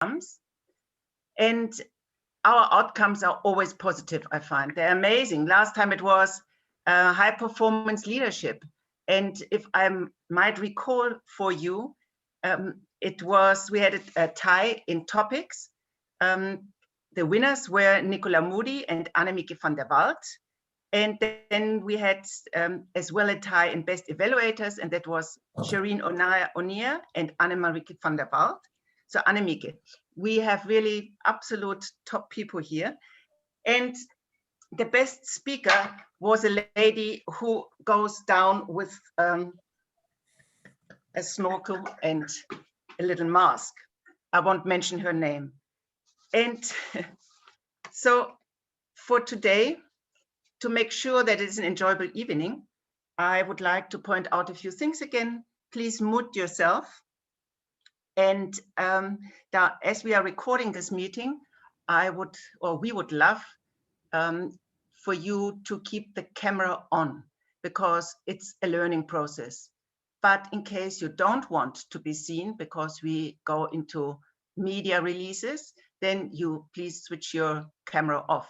outcomes. And our outcomes are always positive, I find. They're amazing. Last time it was high performance leadership. And if I might recall for you, we had a tie in topics. The winners were Nicola Moody and Annemieke van der Walt. And then we had as well a tie in best evaluators, and that was Shireen O'Neill and Annemieke van der Walt. So Annemieke, we have really absolute top people here. And the best speaker was a lady who goes down with a snorkel and a little mask. I won't mention her name. And so for today, to make sure that it's an enjoyable evening, I would like to point out a few things again. Please mute yourself. And as we are recording this meeting, we would love for you to keep the camera on, because it's a learning process. But in case you don't want to be seen because we go into media releases, then you please switch your camera off.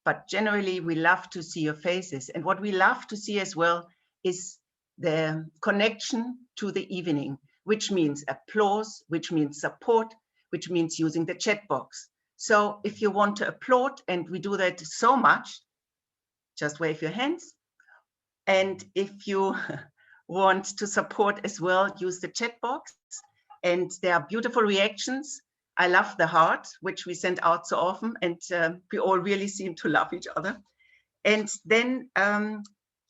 But generally, we love to see your faces. And what we love to see as well is the connection to the evening, which means applause, which means support, which means using the chat box. So if you want to applaud, and we do that so much, just wave your hands. And if you want to support as well, use the chat box. And there are beautiful reactions. I love the heart, which we send out so often, and we all really seem to love each other. And then,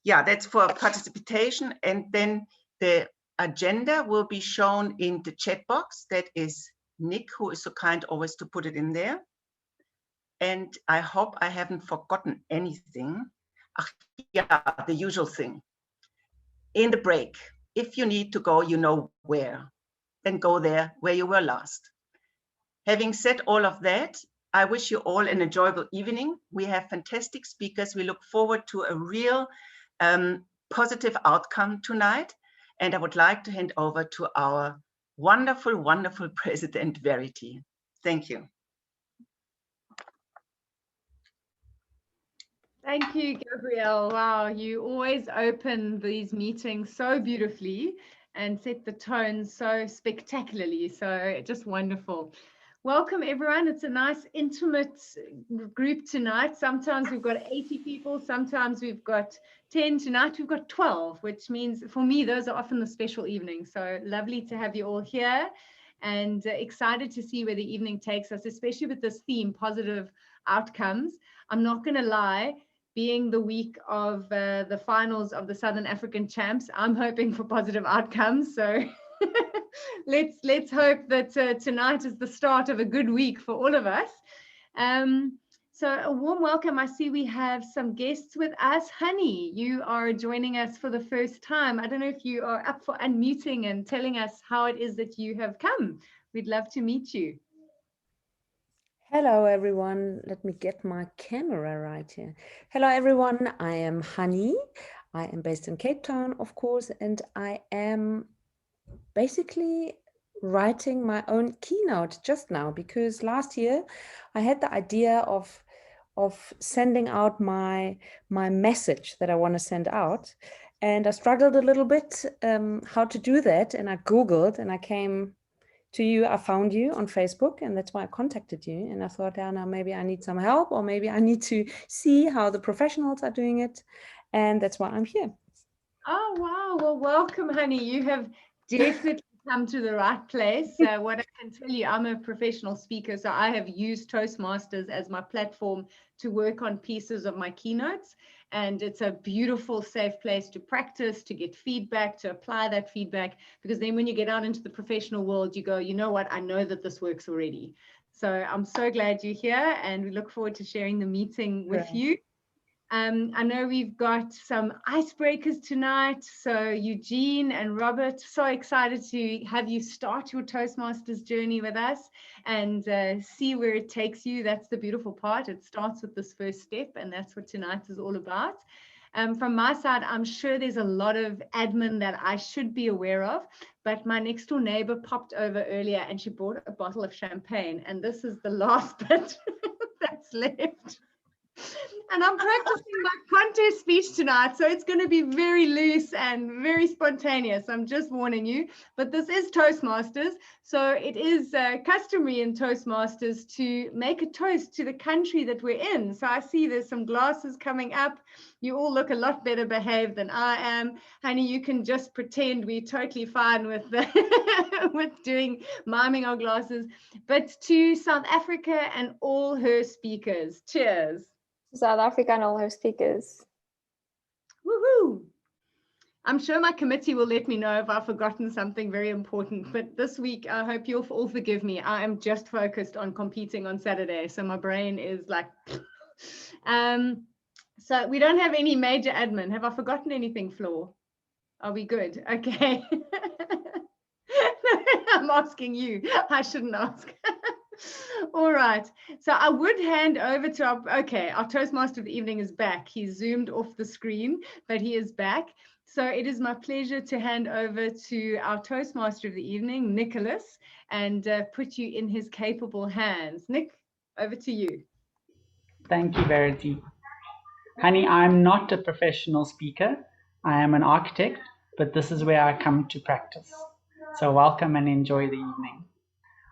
that's for participation. And then the agenda will be shown in the chat box. That is Nick, who is so kind always to put it in there. And I hope I haven't forgotten anything. The usual thing. In the break, if you need to go, you know where, then go there where you were last. Having said all of that, I wish you all an enjoyable evening. We have fantastic speakers. We look forward to a real positive outcome tonight. And I would like to hand over to our wonderful, wonderful President, Verity. Thank you. Thank you, Gabrielle. Wow, you always open these meetings so beautifully and set the tone so spectacularly. So just wonderful. Welcome, everyone. It's a nice, intimate group tonight. Sometimes we've got 80 people. Sometimes we've got 10. Tonight we've got 12, which means for me, those are often the special evenings. So lovely to have you all here, and excited to see where the evening takes us, especially with this theme, positive outcomes. I'm not going to lie, being the week of the finals of the Southern African Champs, I'm hoping for positive outcomes. So let's hope that tonight is the start of a good week for all of us. So a warm welcome. I see we have some guests with us. Honey, you are joining us for the first time. I don't know if you are up for unmuting and telling us how it is that you have come. We'd love to meet you. Hello, everyone. Let me get my camera right here. Hello, everyone. I am Honey. I am based in Cape Town, of course, and I am basically writing my own keynote just now, because last year I had the idea of sending out my message that I want to send out, and I struggled a little bit how to do that, and I Googled and I came to you. I found you on Facebook, and that's why I contacted you. And I thought, now maybe I need some help, or maybe I need to see how the professionals are doing it. And that's why I'm here. Oh, wow. Well, welcome, Honey. You have definitely come to the right place. What I can tell you, I'm a professional speaker, so I have used Toastmasters as my platform to work on pieces of my keynotes. And it's a beautiful, safe place to practice, to get feedback, to apply that feedback, because then when you get out into the professional world, you go, you know what, I know that this works already. So I'm so glad you're here, and we look forward to sharing the meeting with you. I know we've got some icebreakers tonight. So Eugene and Robert, so excited to have you start your Toastmasters journey with us and see where it takes you. That's the beautiful part. It starts with this first step, and that's what tonight is all about. From my side, I'm sure there's a lot of admin that I should be aware of, but my next door neighbor popped over earlier and she bought a bottle of champagne, and this is the last bit that's left. And I'm practicing my contest speech tonight, so it's going to be very loose and very spontaneous. I'm just warning you. But this is Toastmasters, so it is customary in Toastmasters to make a toast to the country that we're in. So I see there's some glasses coming up. You all look a lot better behaved than I am. Honey, you can just pretend we're totally fine with with miming our glasses. But to South Africa and all her speakers, cheers. South Africa and all her speakers. Woohoo! I'm sure my committee will let me know if I've forgotten something very important, but this week I hope you'll all forgive me. I am just focused on competing on Saturday, so my brain is like so we don't have any major admin. Have I forgotten anything, Floor? Are we good? Okay. I'm asking you. I shouldn't ask. All right. So I would hand over to our Toastmaster of the evening is back. He's zoomed off the screen, but he is back. So it is my pleasure to hand over to our Toastmaster of the evening, Nicholas, and put you in his capable hands. Nick, over to you. Thank you, Verity. Honey, I'm not a professional speaker. I am an architect, but this is where I come to practice. So welcome and enjoy the evening.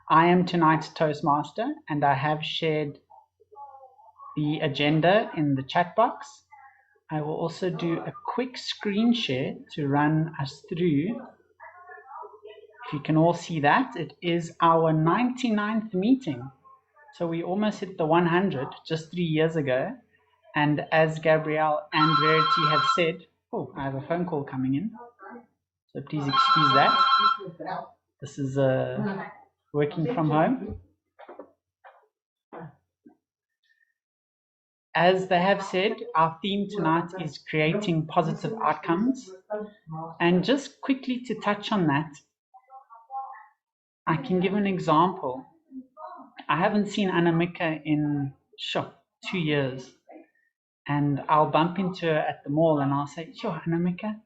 I am tonight's Toastmaster, and I have shared the agenda in the chat box. I will also do a quick screen share to run us through. If you can all see that, it is our 99th meeting. So we almost hit the 100 just 3 years ago. And as Gabrielle and Verity have said, oh, I have a phone call coming in. So please excuse that. This is working from home. As they have said, our theme tonight is creating positive outcomes. And just quickly to touch on that, I can give an example. I haven't seen Annemieke in 2 years. And I'll bump into her at the mall and I'll say, "Yo, Annemieke,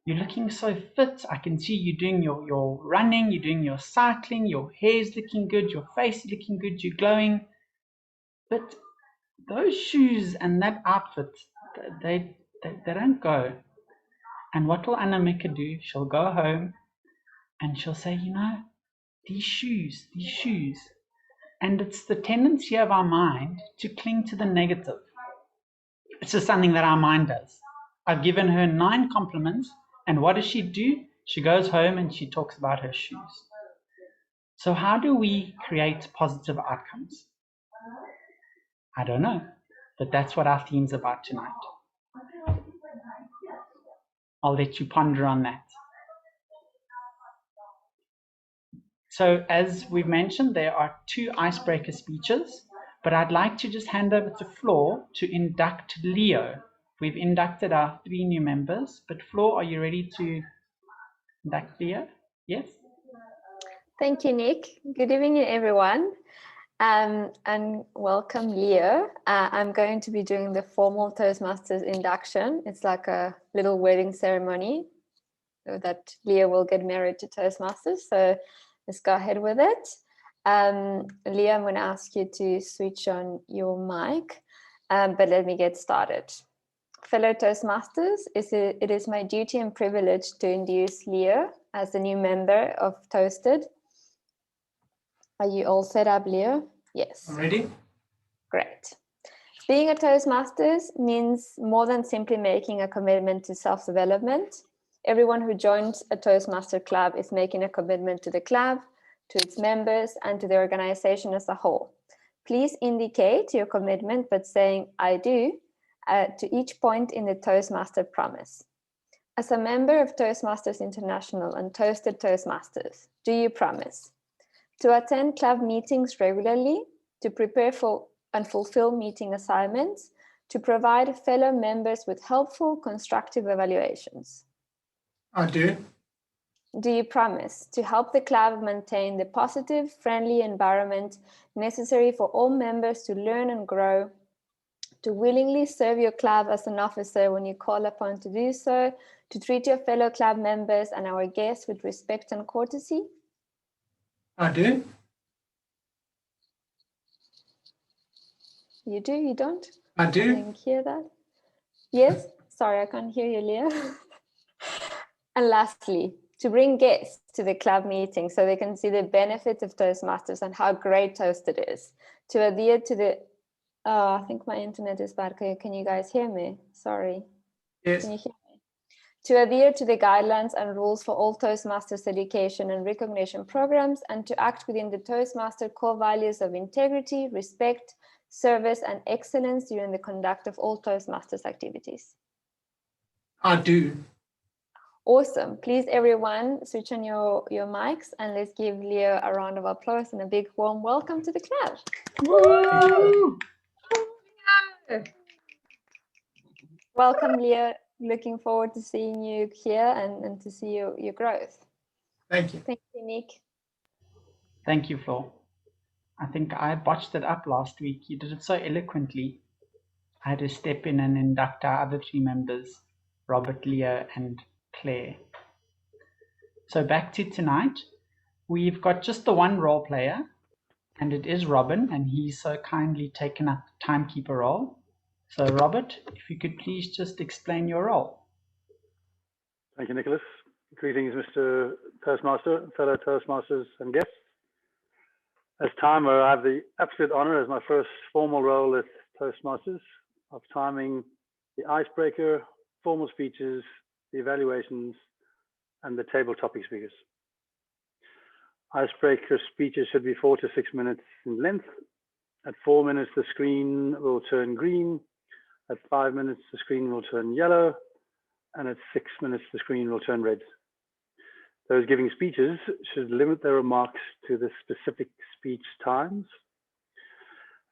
you're looking so fit. I can see you doing your running, you're doing your cycling, your hair's looking good, your face is looking good, you're glowing. But those shoes and that outfit, they don't go." And what will Annemieke do? She'll go home and she'll say, "You know, these shoes. And it's the tendency of our mind to cling to the negative. It's just something that our mind does. I've given her 9 compliments, and what does she do? She goes home and she talks about her shoes. So how do we create positive outcomes? I don't know, but that's what our theme's about tonight. I'll let you ponder on that. So as we've mentioned, there are 2 icebreaker speeches, but I'd like to just hand over to Floor to induct Leo. We've inducted our 3 new members, but Floor, are you ready to induct Leo? Yes? Thank you, Nick. Good evening, everyone. And welcome, Leo. I'm going to be doing the formal Toastmasters induction. It's like a little wedding ceremony so that Leo will get married to Toastmasters. So let's go ahead with it. Leo, I'm going to ask you to switch on your mic, but let me get started. Fellow Toastmasters, it is my duty and privilege to introduce Leo as the new member of Toasted. Are you all set up, Leo? Yes. Ready? Great. Being a Toastmasters means more than simply making a commitment to self-development. Everyone who joins a Toastmaster club is making a commitment to the club, to its members, and to the organization as a whole. Please indicate your commitment by saying "I do" to each point in the Toastmaster promise. As a member of Toastmasters International and Toasted Toastmasters, do you promise to attend club meetings regularly, to prepare for and fulfill meeting assignments, to provide fellow members with helpful, constructive evaluations? I do. Do you promise to help the club maintain the positive, friendly environment necessary for all members to learn and grow, to willingly serve your club as an officer when you call upon to do so, to treat your fellow club members and our guests with respect and courtesy? I do. You do, you don't? I I do. didn't hear that. Yes? Sorry, I can't hear you, Leah. And lastly, to bring guests to the club meeting so they can see the benefits of Toastmasters and how great Toast it is. To adhere to the, oh, I think my internet is bad. Can you guys hear me? Sorry. Yes. Can you hear me? To adhere to the guidelines and rules for all Toastmasters education and recognition programs, and to act within the Toastmaster core values of integrity, respect, service, and excellence during the conduct of all Toastmasters activities. I do. Awesome. Please, everyone, switch on your mics and let's give Leo a round of applause and a big warm welcome to the club. Woo! Welcome, Leo. Looking forward to seeing you here and to see your growth. Thank you. Thank you, Nick. Thank you, Flo. I think I botched it up last week. You did it so eloquently. I had to step in and induct our other 3 members, Robert, Leo, and Claire. So back to tonight. We've got just the one role player, and it is Robin, and he's so kindly taken up the timekeeper role. So Robert, if you could please just explain your role. Thank you, Nicholas. Greetings, Mr. Toastmaster, fellow Toastmasters and guests. As timer, I have the absolute honor as my first formal role at Toastmasters of timing the icebreaker, formal speeches, the evaluations, and the table topic speakers. Icebreaker speeches should be 4 to 6 minutes in length. At 4 minutes, the screen will turn green. At 5 minutes, the screen will turn yellow. And at 6 minutes, the screen will turn red. Those giving speeches should limit their remarks to the specific speech times.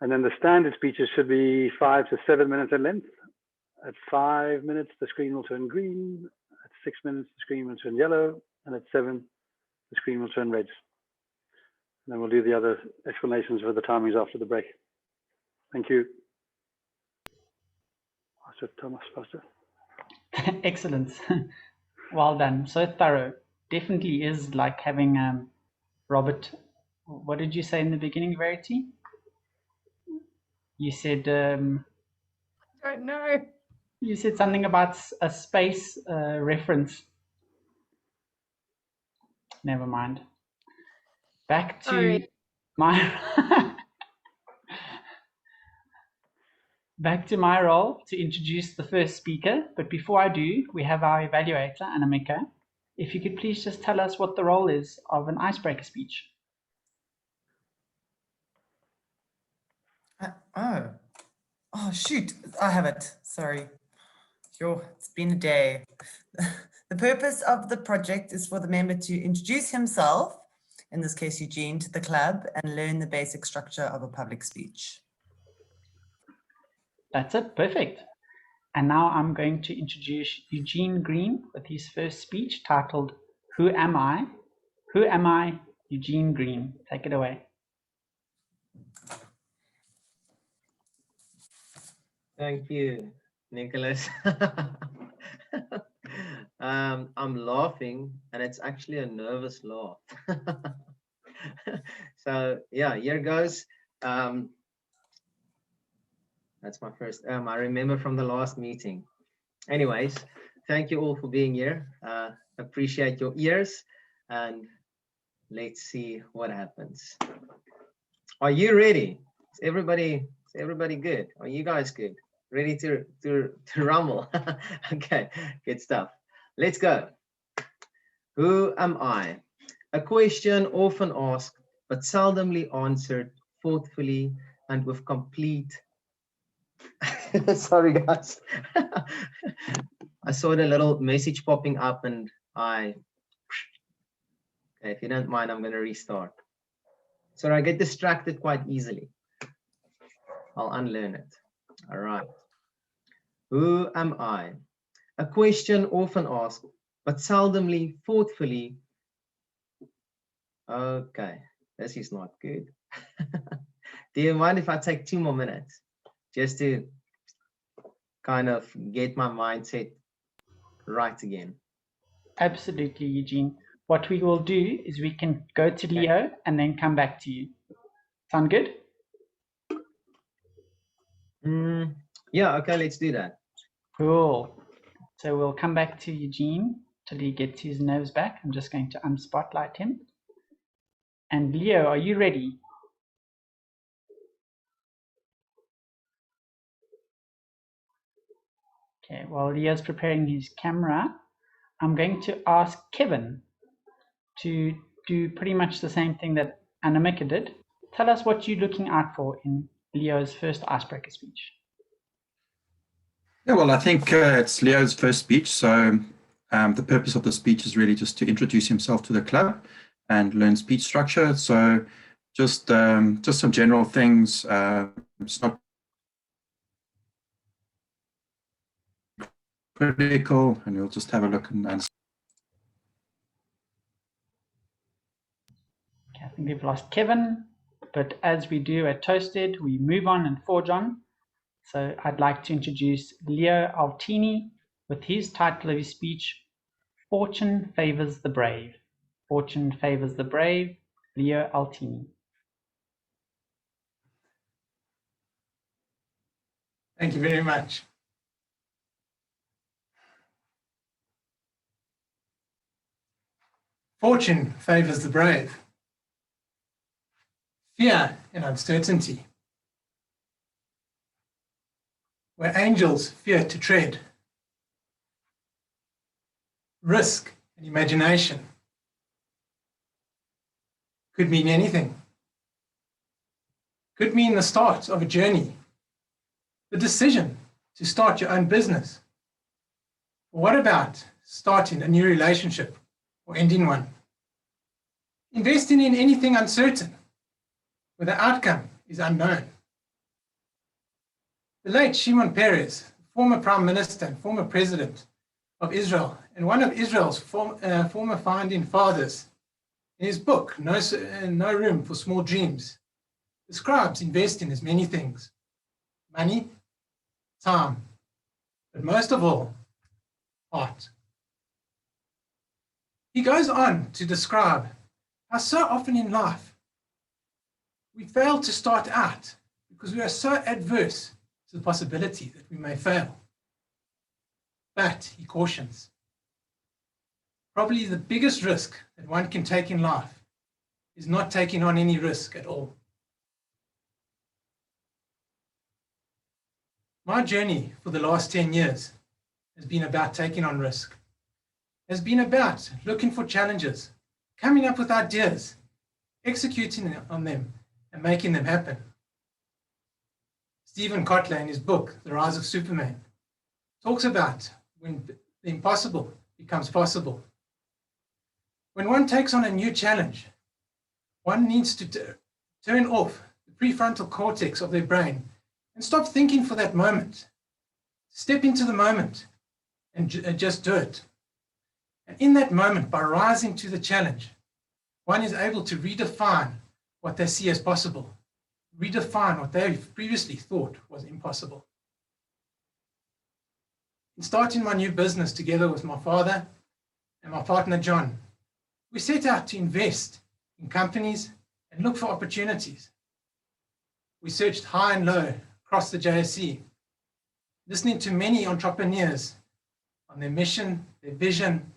And then the standard speeches should be 5 to 7 minutes in length. At 5 minutes, the screen will turn green. At 6 minutes, the screen will turn yellow. And at 7, the screen will turn red. And then we'll do the other explanations for the timings after the break. Thank you. Master Thomas Foster. Excellent. Well done. So thorough. Definitely is like having Robert. What did you say in the beginning, Verity? You said Don't know. you said something about a space reference. Never mind. Back to Sorry. my back to my role to introduce the first speaker. But before I do, we have our evaluator, Anamika. If you could please just tell us what the role is of an icebreaker speech. Oh, shoot, I have it. Sorry. It's been a day. The purpose of the project is for the member to introduce himself, in this case Eugene, to the club and learn the basic structure of a public speech. That's it, perfect. And now I'm going to introduce Eugene Green with his first speech titled, Who Am I? Who Am I? Eugene Green. Take it away. Thank you, Nicholas. I'm laughing, and it's actually a nervous laugh. So yeah, here goes. That's my first. I remember from the last meeting. Anyways, thank you all for being here. Appreciate your ears, and let's see what happens. Are you ready? Is everybody good? Are you guys good? Ready to rumble? Okay, good stuff. Let's go. Who am I? A question often asked, but seldomly answered thoughtfully and with complete. Sorry, guys. I saw the little message popping up, and okay, if you don't mind, I'm going to restart. So I get distracted quite easily. I'll unlearn it. All right. Who am I? A question often asked, but seldomly, thoughtfully. Okay, this is not good. Do you mind if I take 2 more minutes just to kind of get my mindset right again. Absolutely, Eugene. What we will do is we can go to Leo and then come back to you. Sound good? Yeah, okay, let's do that. Cool. So we'll come back to Eugene till he gets his nerves back. I'm just going to unspotlight him. And Leo, are you ready? Okay, while Leo's preparing his camera, I'm going to ask Kevin to do pretty much the same thing that Anamika did. Tell us what you're looking out for in Leo's first icebreaker speech. Yeah, well, I think it's Leo's first speech. So the purpose of the speech is really just to introduce himself to the club and learn speech structure. So just some general things. It's not critical, and we'll just have a look and Okay, I think we've lost Kevin, but as we do at Toasted, we move on and forge on. So I'd like to introduce Leo Altini with his title of his speech, Fortune Favors the Brave. Fortune favors the brave, Leo Altini. Thank you very much. Fortune favors the brave. Fear and uncertainty. Where angels fear to tread. Risk and imagination. Could mean anything. Could mean the start of a journey. The decision to start your own business. What about starting a new relationship or ending one? Investing in anything uncertain, where the outcome is unknown. The late Shimon Peres, former Prime Minister and former President of Israel, and one of Israel's former founding fathers, in his book, No Room for Small Dreams, describes investing as many things: money, time, but most of all, heart. He goes on to describe how so often in life we fail to start out because we are so adverse to the possibility that we may fail. But, he cautions, probably the biggest risk that one can take in life is not taking on any risk at all. My journey for the last 10 years has been about taking on risk, has been about looking for challenges, coming up with ideas, executing on them, and making them happen. Stephen Kotler, in his book, The Rise of Superman, talks about when the impossible becomes possible. When one takes on a new challenge, one needs to turn off the prefrontal cortex of their brain and stop thinking for that moment. Step into the moment and just do it. And in that moment, by rising to the challenge, one is able to redefine what they see as possible, redefine what they previously thought was impossible. In starting my new business together with my father and my partner, John, we set out to invest in companies and look for opportunities. We searched high and low across the JSE, listening to many entrepreneurs on their mission, their vision,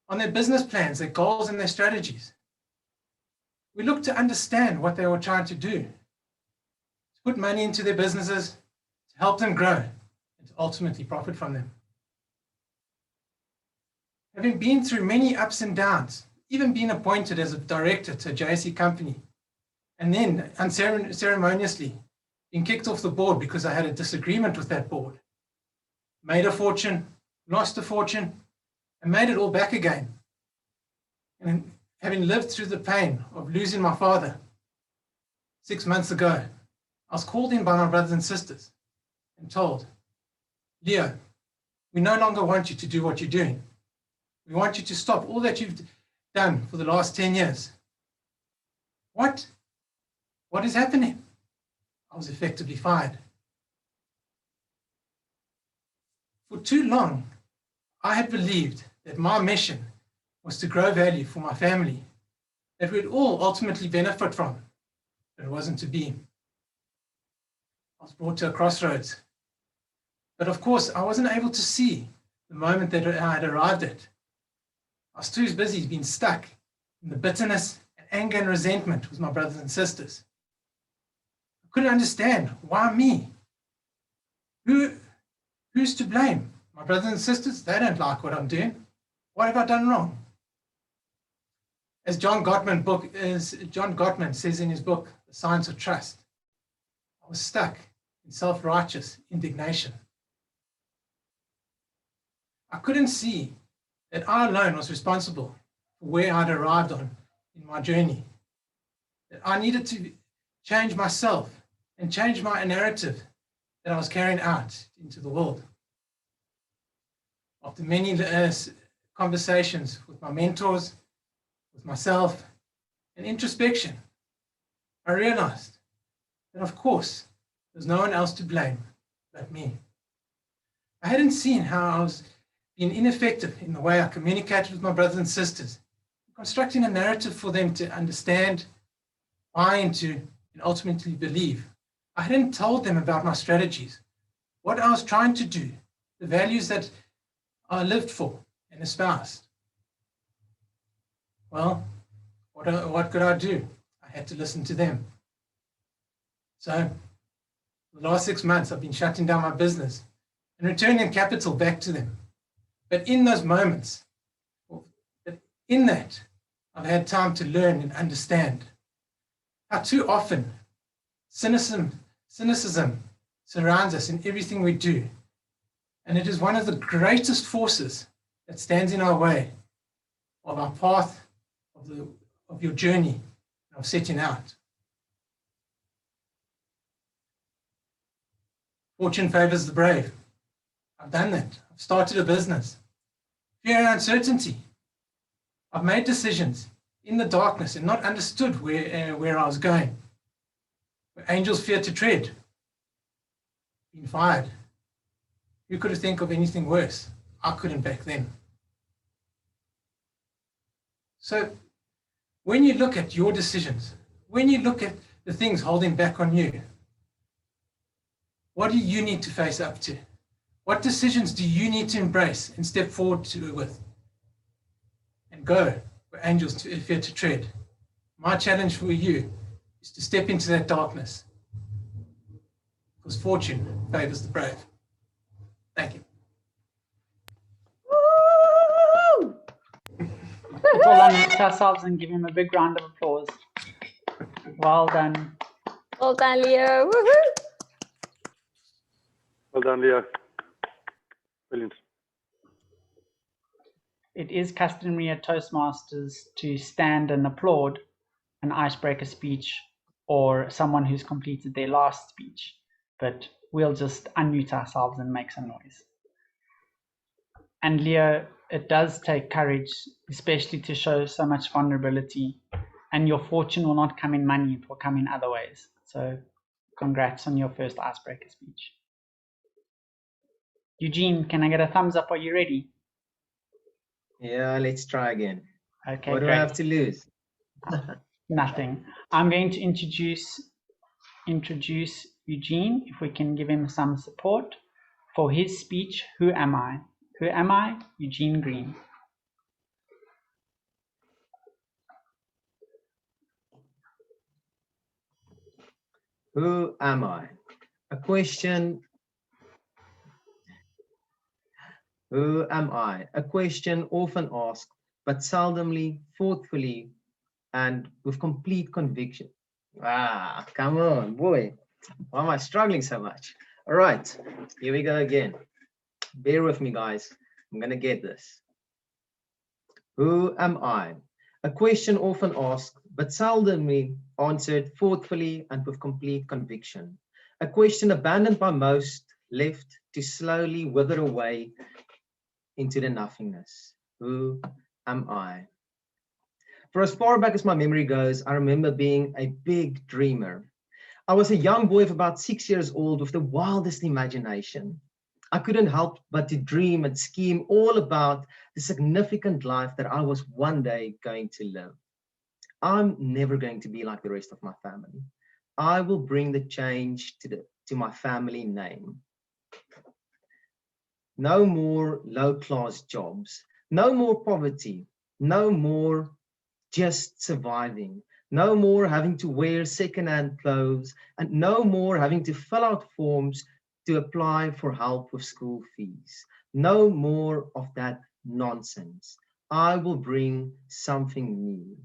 on their business plans, their goals, and their strategies. We looked to understand what they were trying to do, to put money into their businesses, to help them grow, and to ultimately profit from them. Having been through many ups and downs, even being appointed as a director to a JSE company, and then unceremoniously being kicked off the board because I had a disagreement with that board, made a fortune, lost a fortune, and made it all back again. And having lived through the pain of losing my father 6 months ago, I was called in by my brothers and sisters and told, Leo, we no longer want you to do what you're doing. We want you to stop all that you've done for the last 10 years. What is happening? I was effectively fired. For too long, I had believed that my mission was to grow value for my family, that we'd all ultimately benefit from, but it wasn't to be. I was brought to a crossroads. But of course, I wasn't able to see the moment that I had arrived at. I was too busy being stuck in the bitterness and anger and resentment with my brothers and sisters. I couldn't understand, why me? Who's to blame? My brothers and sisters, they don't like what I'm doing. What have I done wrong? As John Gottman says in his book, The Science of Trust, I was stuck in self-righteous indignation. I couldn't see that I alone was responsible for where I'd arrived on in my journey, that I needed to change myself and change my narrative that I was carrying out into the world. After many conversations with my mentors, with myself, and introspection, I realized that, of course, there's no one else to blame but me. I hadn't seen how I was being ineffective in the way I communicated with my brothers and sisters, constructing a narrative for them to understand, buy into, and ultimately believe. I hadn't told them about my strategies, what I was trying to do, the values that I lived for and espoused. Well, what could I do? I had to listen to them. So, the last 6 months, I've been shutting down my business and returning capital back to them. But in those moments, I've had time to learn and understand how too often cynicism surrounds us in everything we do. And it is one of the greatest forces that stands in our way of our path, of your journey, of setting out. Fortune favors the brave. I've done that. I've started a business. Fear and uncertainty. I've made decisions in the darkness and not understood where I was going. Where angels fear to tread. Been fired. Who could have think of anything worse? I couldn't back then. So when you look at your decisions, when you look at the things holding back on you, what do you need to face up to? What decisions do you need to embrace and step forward with? And go where angels fear to tread. My challenge for you is to step into that darkness, because fortune favors the brave. Thank you. Let's all unmute ourselves and give him a big round of applause. Well done. Well done, Leo. Woohoo! Well done, Leo. Brilliant. It is customary at Toastmasters to stand and applaud an icebreaker speech or someone who's completed their last speech, but we'll just unmute ourselves and make some noise. And Leo, it does take courage, especially to show so much vulnerability, and your fortune will not come in money, it will come in other ways. So congrats on your first icebreaker speech. Eugene, can I get a thumbs up? Are you ready? Yeah, let's try again. Okay, What do I have to lose? Nothing. I'm going to introduce Eugene, if we can give him some support for his speech, Who Am I? Who am I? Eugene Green. Who am I? A question. Who am I? A question often asked, but seldomly, thoughtfully, and with complete conviction. Ah, come on, boy. Why am I struggling so much? All right, here we go again. Bear with me, guys. I'm going to get this. Who am I? A question often asked, but seldomly answered thoughtfully and with complete conviction. A question abandoned by most, left to slowly wither away into the nothingness. Who am I? For as far back as my memory goes, I remember being a big dreamer. I was a young boy of about 6 years old with the wildest imagination. I couldn't help but to dream and scheme all about the significant life that I was one day going to live. I'm never going to be like the rest of my family. I will bring the change to my family name. No more low-class jobs, no more poverty, no more just surviving, no more having to wear second-hand clothes, and no more having to fill out forms to apply for help with school fees. No more of that nonsense. I will bring something new.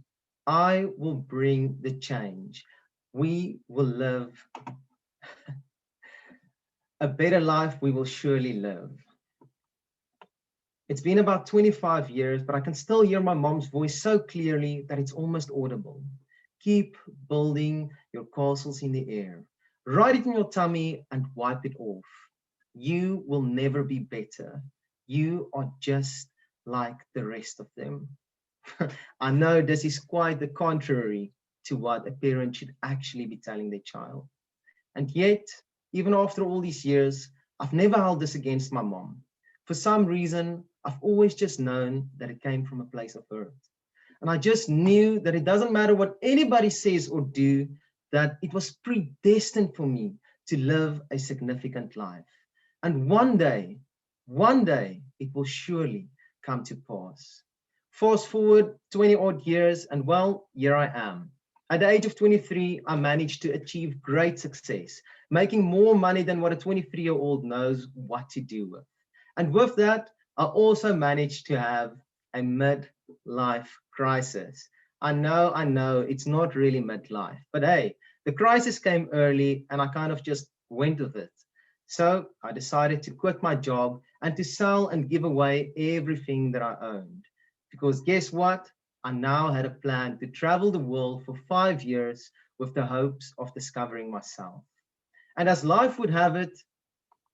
I will bring the change. We will live a better life. We will surely live. It's been about 25 years, but I can still hear my mom's voice so clearly that it's almost audible. Keep building your castles in the air. Write it in your tummy and wipe it off. You will never be better. You are just like the rest of them. I know this is quite the contrary to what a parent should actually be telling their child. And yet, even after all these years, I've never held this against my mom. For some reason, I've always just known that it came from a place of hurt. And I just knew that it doesn't matter what anybody says or do, that it was predestined for me to live a significant life. And one day, it will surely come to pass. Fast forward 20 odd years, and well, here I am. At the age of 23, I managed to achieve great success, making more money than what a 23-year-old knows what to do with. And with that, I also managed to have a midlife crisis. I know, it's not really midlife, but hey, the crisis came early and I kind of just went with it. So I decided to quit my job and to sell and give away everything that I owned. Because guess what? I now had a plan to travel the world for 5 years with the hopes of discovering myself. And as life would have it,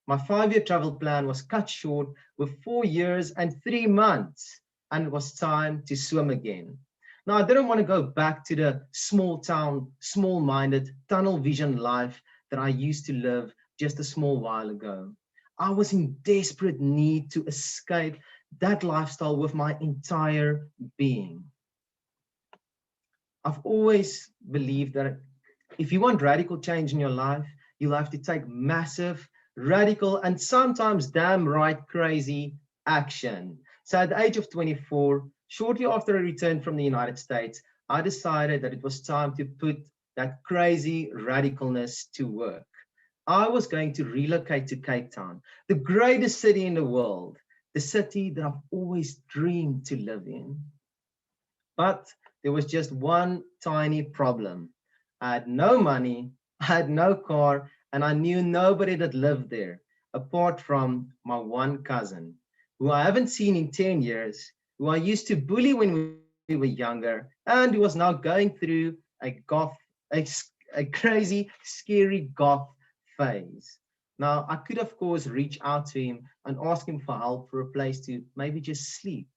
my 5-year travel plan was cut short with 4 years and 3 months, and it was time to swim again. Now, I didn't want to go back to the small town, small-minded, tunnel vision life that I used to live just a small while ago. I was in desperate need to escape that lifestyle with my entire being. I've always believed that if you want radical change in your life, you'll have to take massive, radical, and sometimes damn right crazy action. So at the age of 24, shortly after I returned from the United States, I decided that it was time to put that crazy radicalness to work. I was going to relocate to Cape Town, the greatest city in the world, the city that I've always dreamed to live in. But there was just one tiny problem. I had no money, I had no car, and I knew nobody that lived there, apart from my one cousin, who I haven't seen in 10 years, who I used to bully when we were younger, and who was now going through a crazy, scary goth phase. Now, I could, of course, reach out to him and ask him for help for a place to maybe just sleep.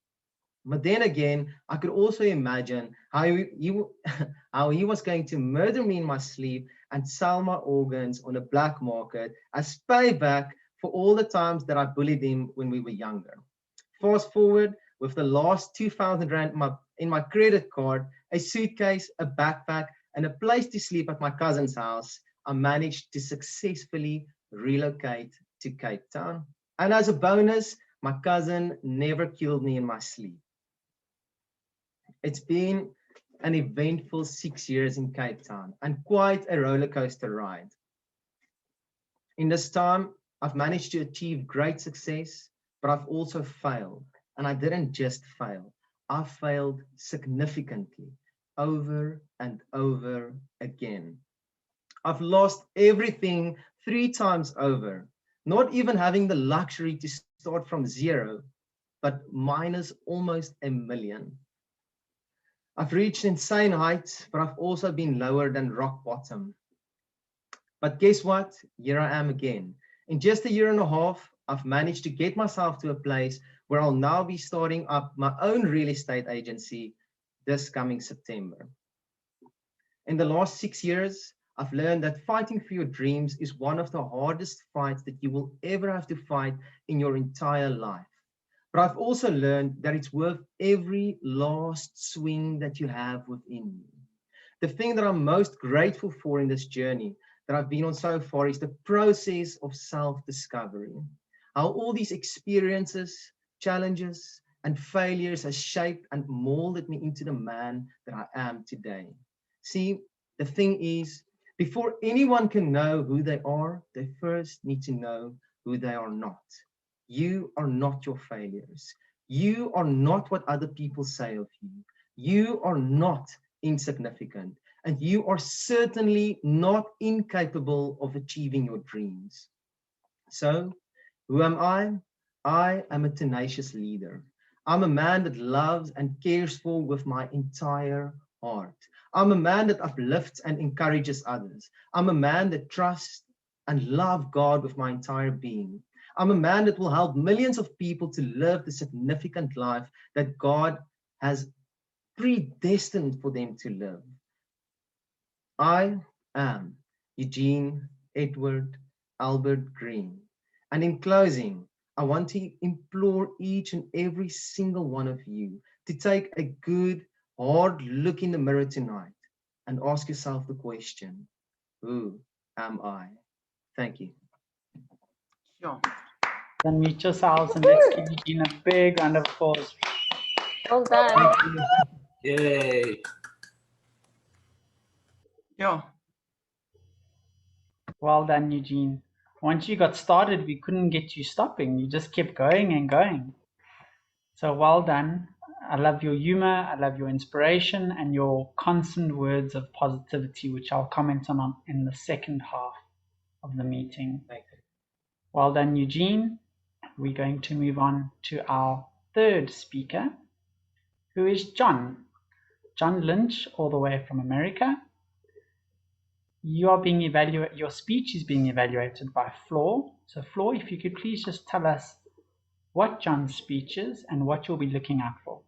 But then again, I could also imagine how he was going to murder me in my sleep and sell my organs on the black market as payback for all the times that I bullied him when we were younger. Fast forward, with the last 2,000 Rand in my credit card, a suitcase, a backpack, and a place to sleep at my cousin's house, I managed to successfully relocate to Cape Town. And as a bonus, my cousin never killed me in my sleep. It's been an eventful 6 years in Cape Town and quite a roller coaster ride. In this time, I've managed to achieve great success, but I've also failed. And I didn't just fail, I failed significantly over and over again. I've lost everything 3 times over, not even having the luxury to start from zero, but minus almost $1 million. I've reached insane heights, but I've also been lower than rock bottom. But guess what? Here I am again. In just 1.5 years, I've managed to get myself to a place where I'll now be starting up my own real estate agency this coming September. In the last 6 years, I've learned that fighting for your dreams is one of the hardest fights that you will ever have to fight in your entire life. But I've also learned that it's worth every last swing that you have within you. The thing that I'm most grateful for in this journey that I've been on so far is the process of self-discovery. How all these experiences, challenges, and failures has shaped and molded me into the man that I am today. See, the thing is, before anyone can know who they are, they first need to know who they are not. You are not your failures. You are not what other people say of you. You are not insignificant, and you are certainly not incapable of achieving your dreams. So, who am I? I am a tenacious leader. I'm a man that loves and cares for with my entire heart. I'm a man that uplifts and encourages others. I'm a man that trusts and loves God with my entire being. I'm a man that will help millions of people to live the significant life that God has predestined for them to live. I am Eugene Edward Albert Green. And in closing, I want to implore each and every single one of you to take a good, hard look in the mirror tonight and ask yourself the question, who am I? Thank you. Sure. Unmute yourselves and let's give Eugene a big round of applause. Well done. Yay. Sure. Well done, Eugene. Once you got started, we couldn't get you stopping. You just kept going and going. So well done. I love your humor. I love your inspiration and your constant words of positivity, which I'll comment on in the second half of the meeting. Thank you. Well done, Eugene. We're going to move on to our third speaker, who is John Lynch, all the way from America. You are being evaluated. Your speech is being evaluated by Floor. So Floor, if you could please just tell us what John's speech is and what you'll be looking out for.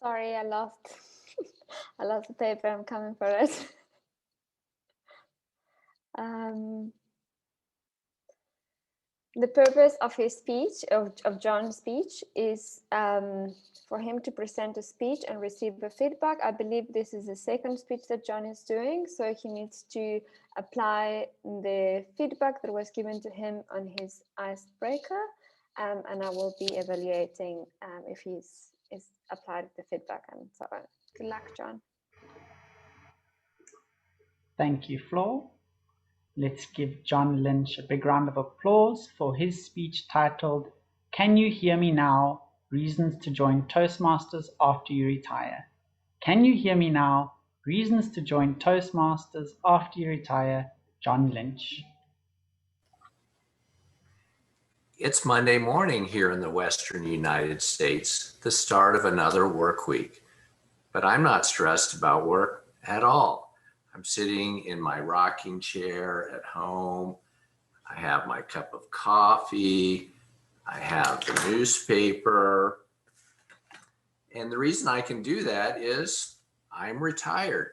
Sorry, I lost I lost the paper. I'm coming for it. The purpose of his speech, of John's speech, is for him to present a speech and receive a feedback. I believe this is the second speech that John is doing, so he needs to apply the feedback that was given to him on his icebreaker, and I will be evaluating if he's applied the feedback and so on. Good luck, John. Thank you, Flo. Let's give John Lynch a big round of applause for his speech titled, Can You Hear Me Now? Reasons to Join Toastmasters After You Retire. Can you hear me now? Reasons to join Toastmasters after you retire. John Lynch. It's Monday morning here in the Western United States, the start of another work week. But I'm not stressed about work at all. I'm sitting in my rocking chair at home. I have my cup of coffee. I have the newspaper. And the reason I can do that is I'm retired.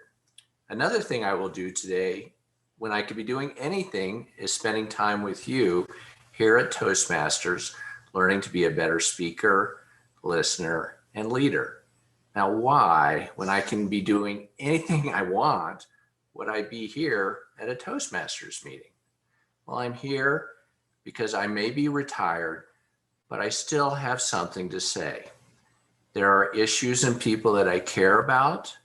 Another thing I will do today, when I could be doing anything, is spending time with you here at Toastmasters, learning to be a better speaker, listener, and leader. Now, why, when I can be doing anything I want, would I be here at a Toastmasters meeting? Well, I'm here because I may be retired, but I still have something to say. There are issues and people that I care about.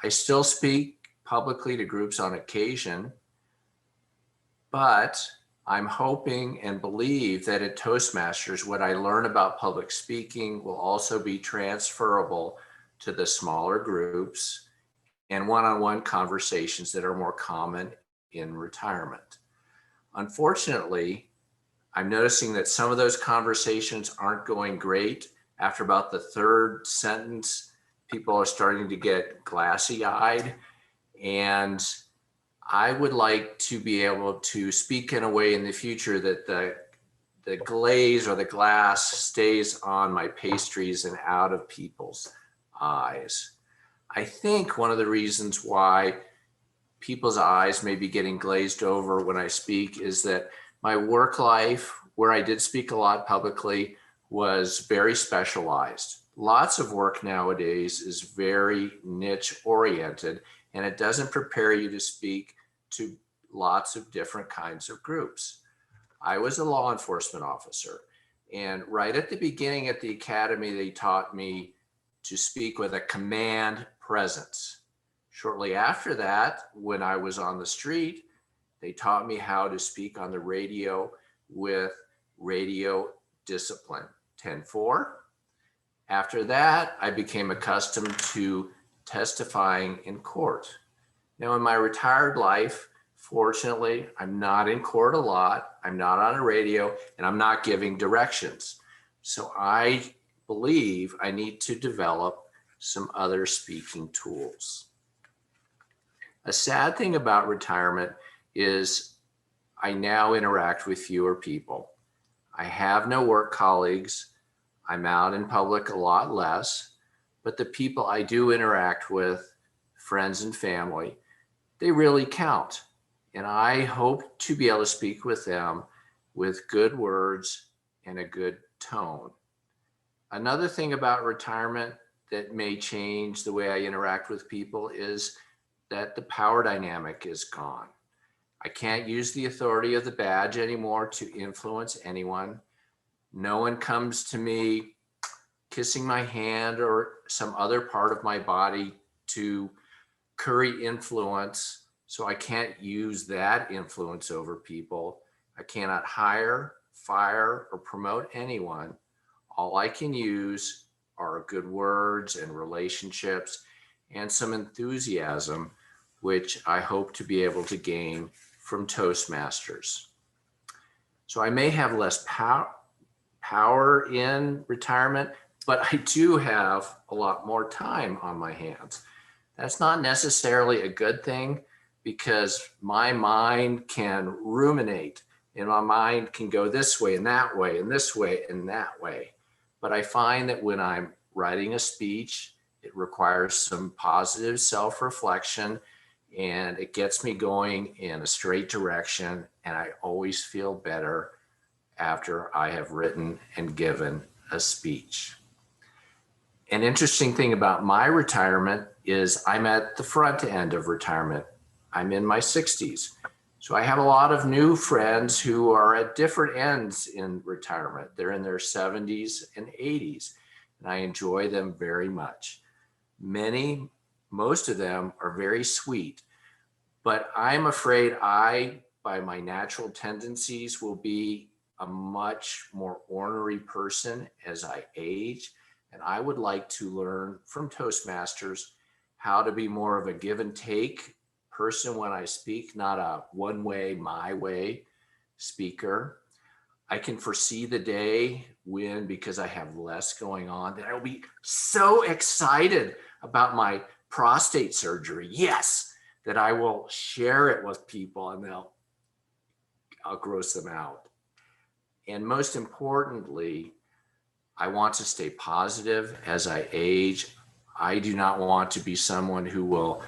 I still speak publicly to groups on occasion, but I'm hoping and believe that at Toastmasters, what I learn about public speaking will also be transferable to the smaller groups and one-on-one conversations that are more common in retirement. Unfortunately, I'm noticing that some of those conversations aren't going great. After about the third sentence, people are starting to get glassy-eyed, and I would like to be able to speak in a way in the future that the glaze or the glass stays on my pastries and out of people's eyes. I think one of the reasons why people's eyes may be getting glazed over when I speak is that my work life, where I did speak a lot publicly, was very specialized. Lots of work nowadays is very niche oriented, and it doesn't prepare you to speak to lots of different kinds of groups. I was a law enforcement officer, and right at the beginning at the academy, they taught me to speak with a command presence. Shortly after that, when I was on the street, they taught me how to speak on the radio with radio discipline, 10-4. After that, I became accustomed to testifying in court. Now, in my retired life, fortunately, I'm not in court a lot, I'm not on a radio, and I'm not giving directions. So I believe I need to develop some other speaking tools. A sad thing about retirement is I now interact with fewer people. I have no work colleagues. I'm out in public a lot less, but the people I do interact with, friends and family, they really count. And I hope to be able to speak with them with good words and a good tone. Another thing about retirement that may change the way I interact with people is that the power dynamic is gone. I can't use the authority of the badge anymore to influence anyone. No one comes to me kissing my hand or some other part of my body to curry influence. So I can't use that influence over people. I cannot hire, fire, or promote anyone. All I can use are good words and relationships and some enthusiasm, which I hope to be able to gain from Toastmasters. So I may have less power in retirement, but I do have a lot more time on my hands. That's not necessarily a good thing because my mind can ruminate and my mind can go this way and that way and this way and that way. But I find that when I'm writing a speech, it requires some positive self-reflection and it gets me going in a straight direction. And I always feel better after I have written and given a speech. An interesting thing about my retirement is I'm at the front end of retirement. I'm in my 60s. So I have a lot of new friends who are at different ends in retirement. They're in their 70s and 80s, and I enjoy them very much. Most of them are very sweet, but I'm afraid I, by my natural tendencies, will be a much more ornery person as I age. And I would like to learn from Toastmasters how to be more of a give and take person when I speak, not a one way, my way speaker. I can foresee the day when, because I have less going on, that I will be so excited about my prostate surgery. Yes, that I will share it with people and I'll gross them out. And most importantly, I want to stay positive as I age. I do not want to be someone who will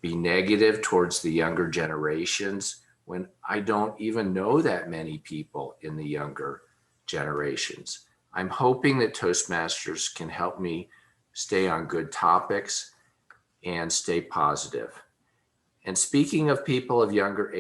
be negative towards the younger generations when I don't even know that many people in the younger generations. I'm hoping that Toastmasters can help me stay on good topics and stay positive. And speaking of people of younger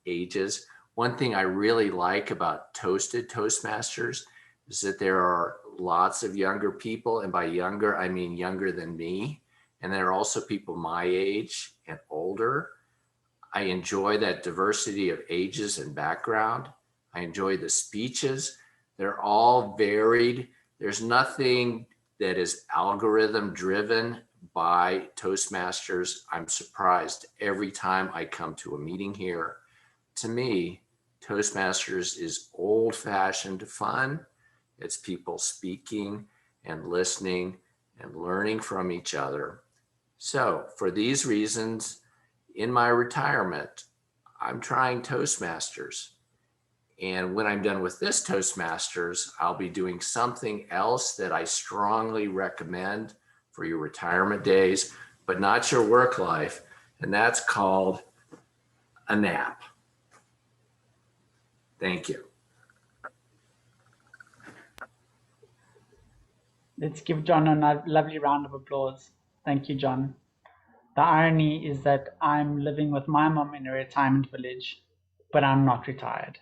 ages, one thing I really like about Toasted Toastmasters is that there are lots of younger people, and by younger, I mean younger than me. And there are also people my age and older. I enjoy that diversity of ages and background. I enjoy the speeches. They're all varied. There's nothing that is algorithm driven by Toastmasters. I'm surprised every time I come to a meeting here. To me, Toastmasters is old-fashioned fun. It's people speaking and listening and learning from each other. So for these reasons, in my retirement, I'm trying Toastmasters. And when I'm done with this Toastmasters, I'll be doing something else that I strongly recommend for your retirement days, but not your work life. And that's called a nap. Thank you. Let's give John a lovely round of applause. Thank you, John. The irony is that I'm living with my mom in a retirement village, but I'm not retired.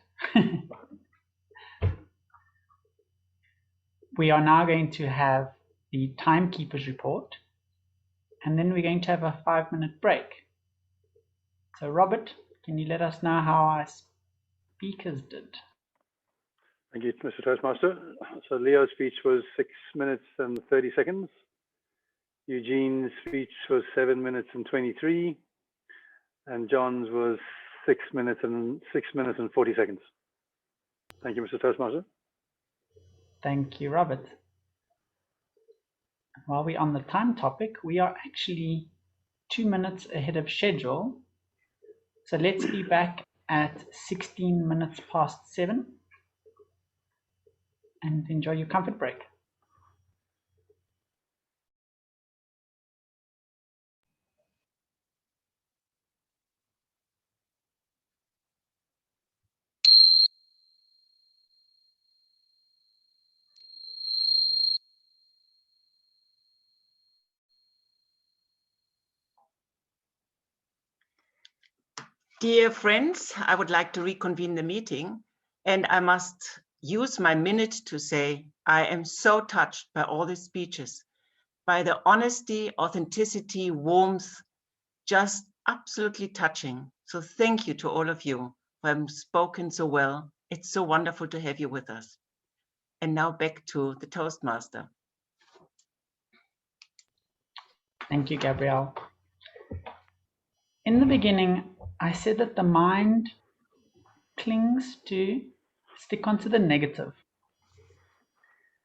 We are now going to have the timekeeper's report, and then we're going to have a 5-minute break. So Robert, can you let us know how our speakers did? Thank you, Mr. Toastmaster. So Leo's speech was 6 minutes and 30 seconds. Eugene's speech was 7 minutes and 23. And John's was 6 minutes and 40 seconds. Thank you, Mr. Toastmaster. Thank you, Robert. While we're on the time topic, we are actually 2 minutes ahead of schedule. So let's be back at 16 minutes past 7 and enjoy your comfort break. Dear friends, I would like to reconvene the meeting, and I must use my minute to say I am so touched by all the speeches, by the honesty, authenticity, warmth, just absolutely touching. So thank you to all of you who have spoken so well. It's so wonderful to have you with us. And now back to the Toastmaster. Thank you, Gabrielle. In the beginning, I said that the mind clings to stick onto the negative.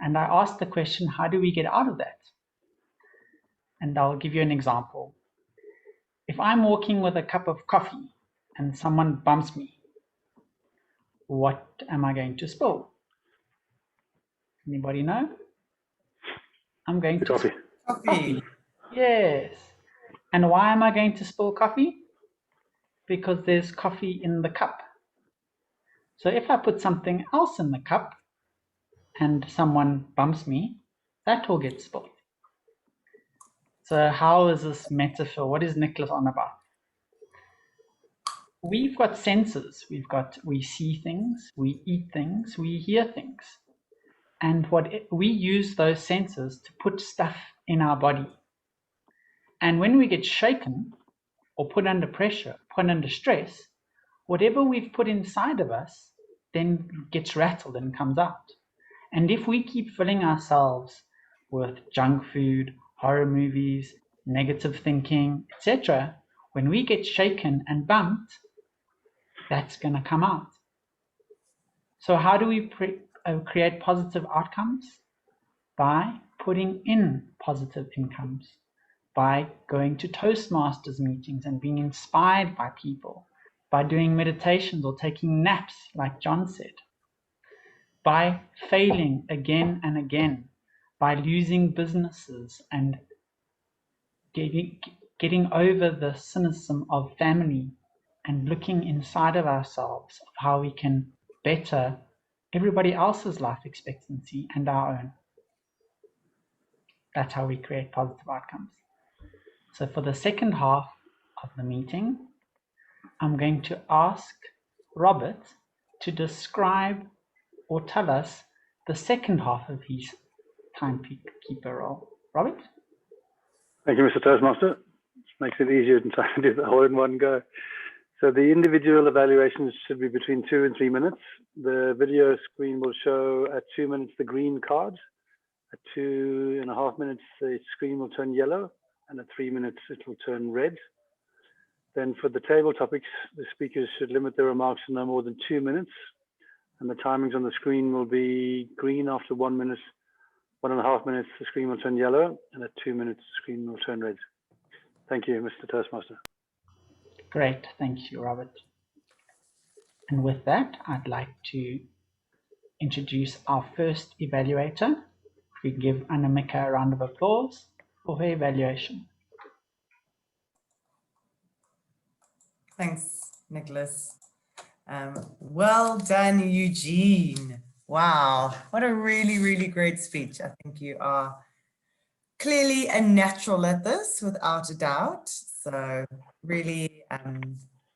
And I asked the question, how do we get out of that? And I'll give you an example. If I'm walking with a cup of coffee and someone bumps me, what am I going to spill? Anybody know? I'm going to coffee. Coffee. Yes. And why am I going to spill coffee? Because there's coffee in the cup. So if I put something else in the cup and someone bumps me, that will get spilled. So how is this metaphor? What is Nicholas on about? We've got senses. We see things, we eat things, we hear things. And we use those senses to put stuff in our body. And when we get shaken or put under pressure, put under stress, whatever we've put inside of us then gets rattled and comes out. And if we keep filling ourselves with junk food, horror movies, negative thinking, etc., when we get shaken and bumped, that's going to come out. So how do we create positive outcomes? By putting in positive incomes, by going to Toastmasters meetings and being inspired by people, by doing meditations or taking naps, like John said, by failing again and again, by losing businesses and getting over the cynicism of family and looking inside of ourselves of how we can better everybody else's life expectancy and our own. That's how we create positive outcomes. So for the second half of the meeting, I'm going to ask Robert to describe or tell us the second half of his timekeeper role. Robert? Thank you, Mr. Toastmaster. It makes it easier than trying to do the whole in one go. So the individual evaluations should be between 2 and 3 minutes. The video screen will show at 2 minutes the green card. At 2.5 minutes, the screen will turn yellow, and at 3 minutes, it will turn red. Then for the table topics, the speakers should limit their remarks to no more than 2 minutes, and the timings on the screen will be green after 1 minute, 1.5 minutes, the screen will turn yellow, and at 2 minutes, the screen will turn red. Thank you, Mr. Toastmaster. Great, thank you, Robert. And with that, I'd like to introduce our first evaluator. If we give Anamika a round of applause for her evaluation. Thanks, Nicholas. Well done, Eugene. Wow, what a really, really great speech. I think you are clearly a natural at this, without a doubt. So really,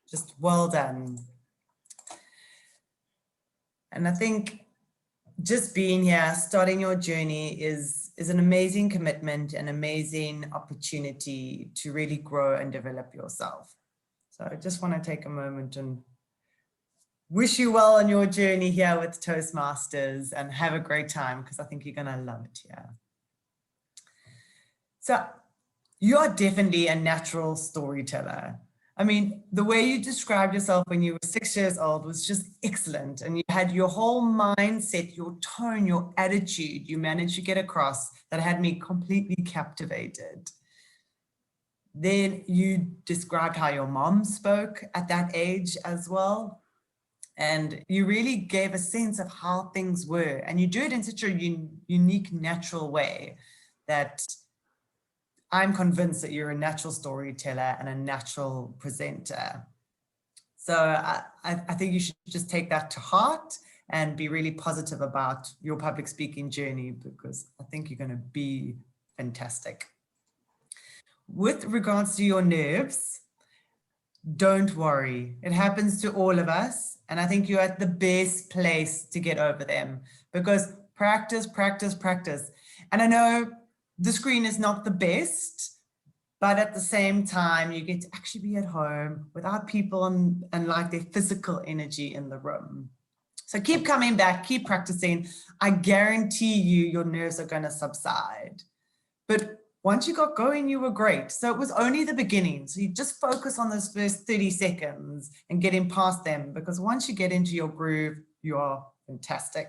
just well done. And I think just being here, starting your journey is an amazing commitment, an amazing opportunity to really grow and develop yourself. So I just want to take a moment and wish you well on your journey here with Toastmasters, and have a great time, because I think you're going to love it here. So you are definitely a natural storyteller. I mean, the way you described yourself when you were 6 years old was just excellent. And you had your whole mindset, your tone, your attitude, you managed to get across that had me completely captivated. Then you described how your mom spoke at that age as well. And you really gave a sense of how things were. And you do it in such a unique, natural way that I'm convinced that you're a natural storyteller and a natural presenter. So I think you should just take that to heart and be really positive about your public speaking journey, because I think you're going to be fantastic. With regards to your nerves, don't worry. It happens to all of us. And I think you're at the best place to get over them, because practice, practice, practice. And I know the screen is not the best, but at the same time, you get to actually be at home without people and like their physical energy in the room. So keep coming back, keep practicing. I guarantee you your nerves are going to subside. But once you got going, you were great. So it was only the beginning. So you just focus on those first 30 seconds and getting past them, because once you get into your groove, you are fantastic.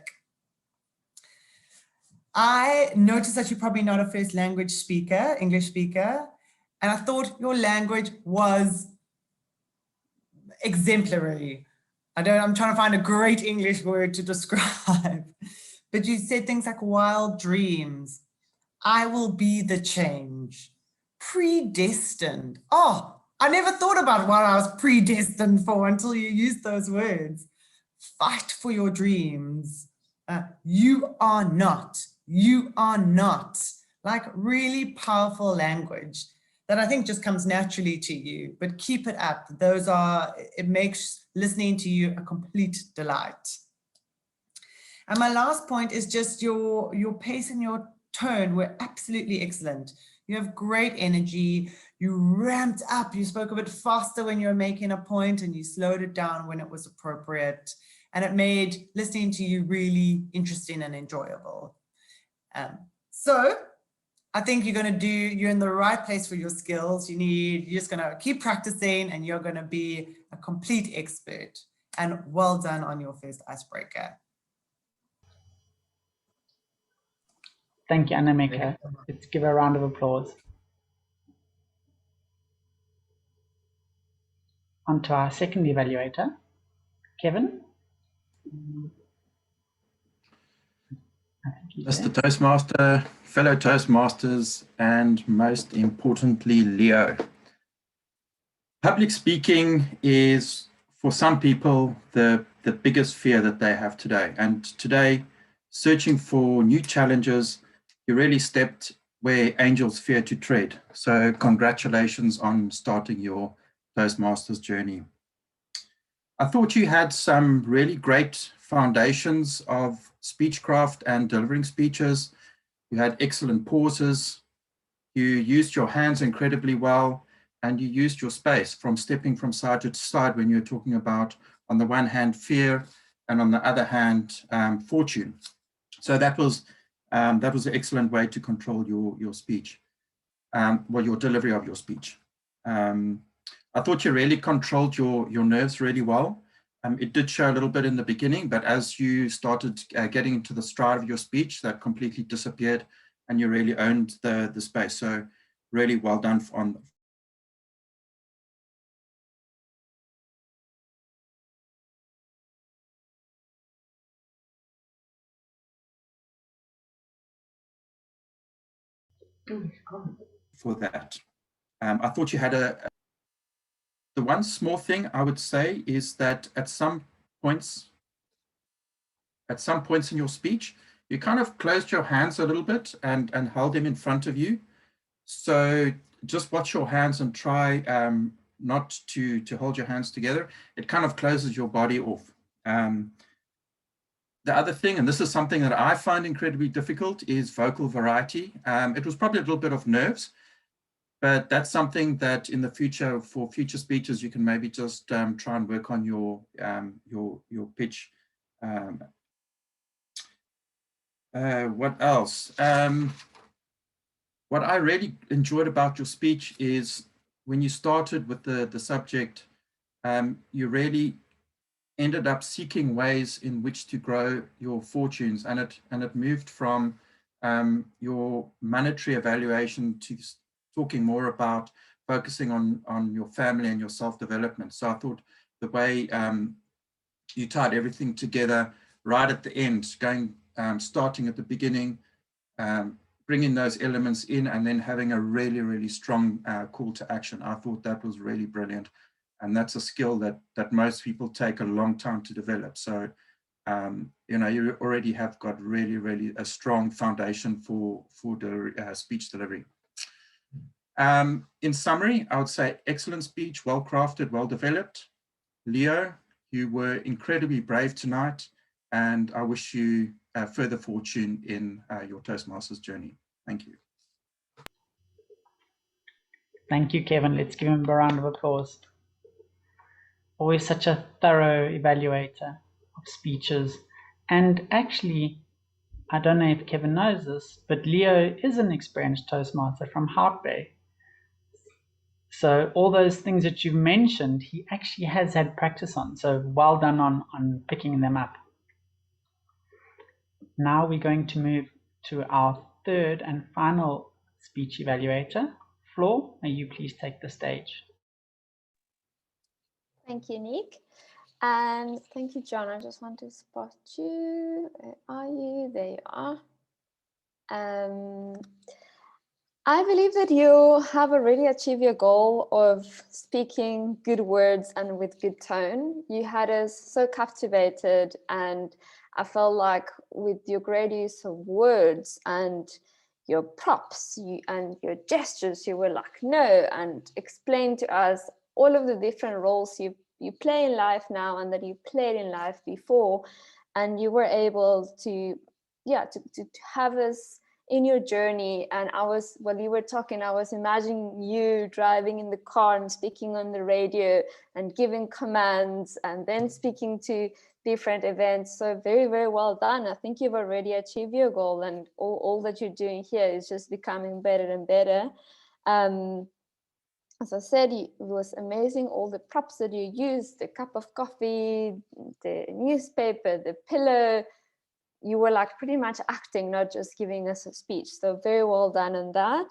I noticed that you're probably not a first language speaker, English speaker, and I thought your language was exemplary. I'm trying to find a great English word to describe, but you said things like wild dreams, I will be the change, predestined. Oh, I never thought about what I was predestined for until you used those words. Fight for your dreams. You are not. You are not. Like really powerful language that I think just comes naturally to you, but keep it up. It makes listening to you a complete delight. And my last point is just your pace and your tone were absolutely excellent. You have great energy. You ramped up. You spoke a bit faster when you were making a point, and you slowed it down when it was appropriate. And it made listening to you really interesting and enjoyable. So I think you're in the right place for your skills. You're just going to keep practicing, and you're going to be a complete expert. And well done on your first icebreaker. Thank you, Anamika. Let's give her a round of applause. On to our second evaluator, Kevin. Mr. Toastmaster, fellow Toastmasters, and most importantly, Leo. Public speaking is, for some people, the biggest fear that they have today. And today, searching for new challenges, you really stepped where angels fear to tread. So congratulations on starting your Toastmasters journey. I thought you had some really great foundations of speechcraft and delivering speeches. You had excellent pauses. You used your hands incredibly well, and you used your space from stepping from side to side when you're talking about, on the one hand, fear, and on the other hand, fortune. So that was an excellent way to control your speech, your delivery of your speech. I thought you really controlled your nerves really well. It did show a little bit in the beginning, but as you started getting into the stride of your speech, that completely disappeared, and you really owned the space. So really well done on for that. I thought you had the one small thing I would say is that at some points in your speech, you kind of closed your hands a little bit and held them in front of you. So just watch your hands and try not to hold your hands together. It kind of closes your body off. The other thing, and this is something that I find incredibly difficult, is vocal variety. It was probably a little bit of nerves, but that's something that in the future, for future speeches, you can maybe just try and work on your pitch. What else? What I really enjoyed about your speech is when you started with the subject, you really ended up seeking ways in which to grow your fortunes, and it moved from your monetary evaluation to talking more about focusing on your family and your self-development. So I thought the way you tied everything together right at the end, starting at the beginning, bringing those elements in, and then having a really, really strong call to action. I thought that was really brilliant. And that's a skill that most people take a long time to develop. So, you know, you already have got really, really a strong foundation for speech delivery. In summary, I would say excellent speech, well crafted, well developed. Leo, you were incredibly brave tonight, and I wish you further fortune in your Toastmasters journey. Thank you. Thank you, Kevin. Let's give him a round of applause. Always such a thorough evaluator of speeches. And actually, I don't know if Kevin knows this, but Leo is an experienced Toastmaster from Hout Bay. So all those things that you've mentioned, he actually has had practice on. So well done on picking them up. Now we're going to move to our third and final speech evaluator. Floor, may you please take the stage. Thank you, Nick. And thank you, John. I just want to spot you. Where are you? There you are. I believe that you have already achieved your goal of speaking good words and with good tone. You had us so captivated, and I felt like with your great use of words and your props and your gestures, you were like, no, and explained to us all of the different roles you play in life now and that you played in life before. And you were able to have us in your journey. And while you were talking, I was imagining you driving in the car and speaking on the radio and giving commands and then speaking to different events. So very, very well done. I think you've already achieved your goal, and all that you're doing here is just becoming better and better. As I said, it was amazing, all the props that you used, the cup of coffee, the newspaper, the pillow. You were like pretty much acting, not just giving us a speech. So very well done on that.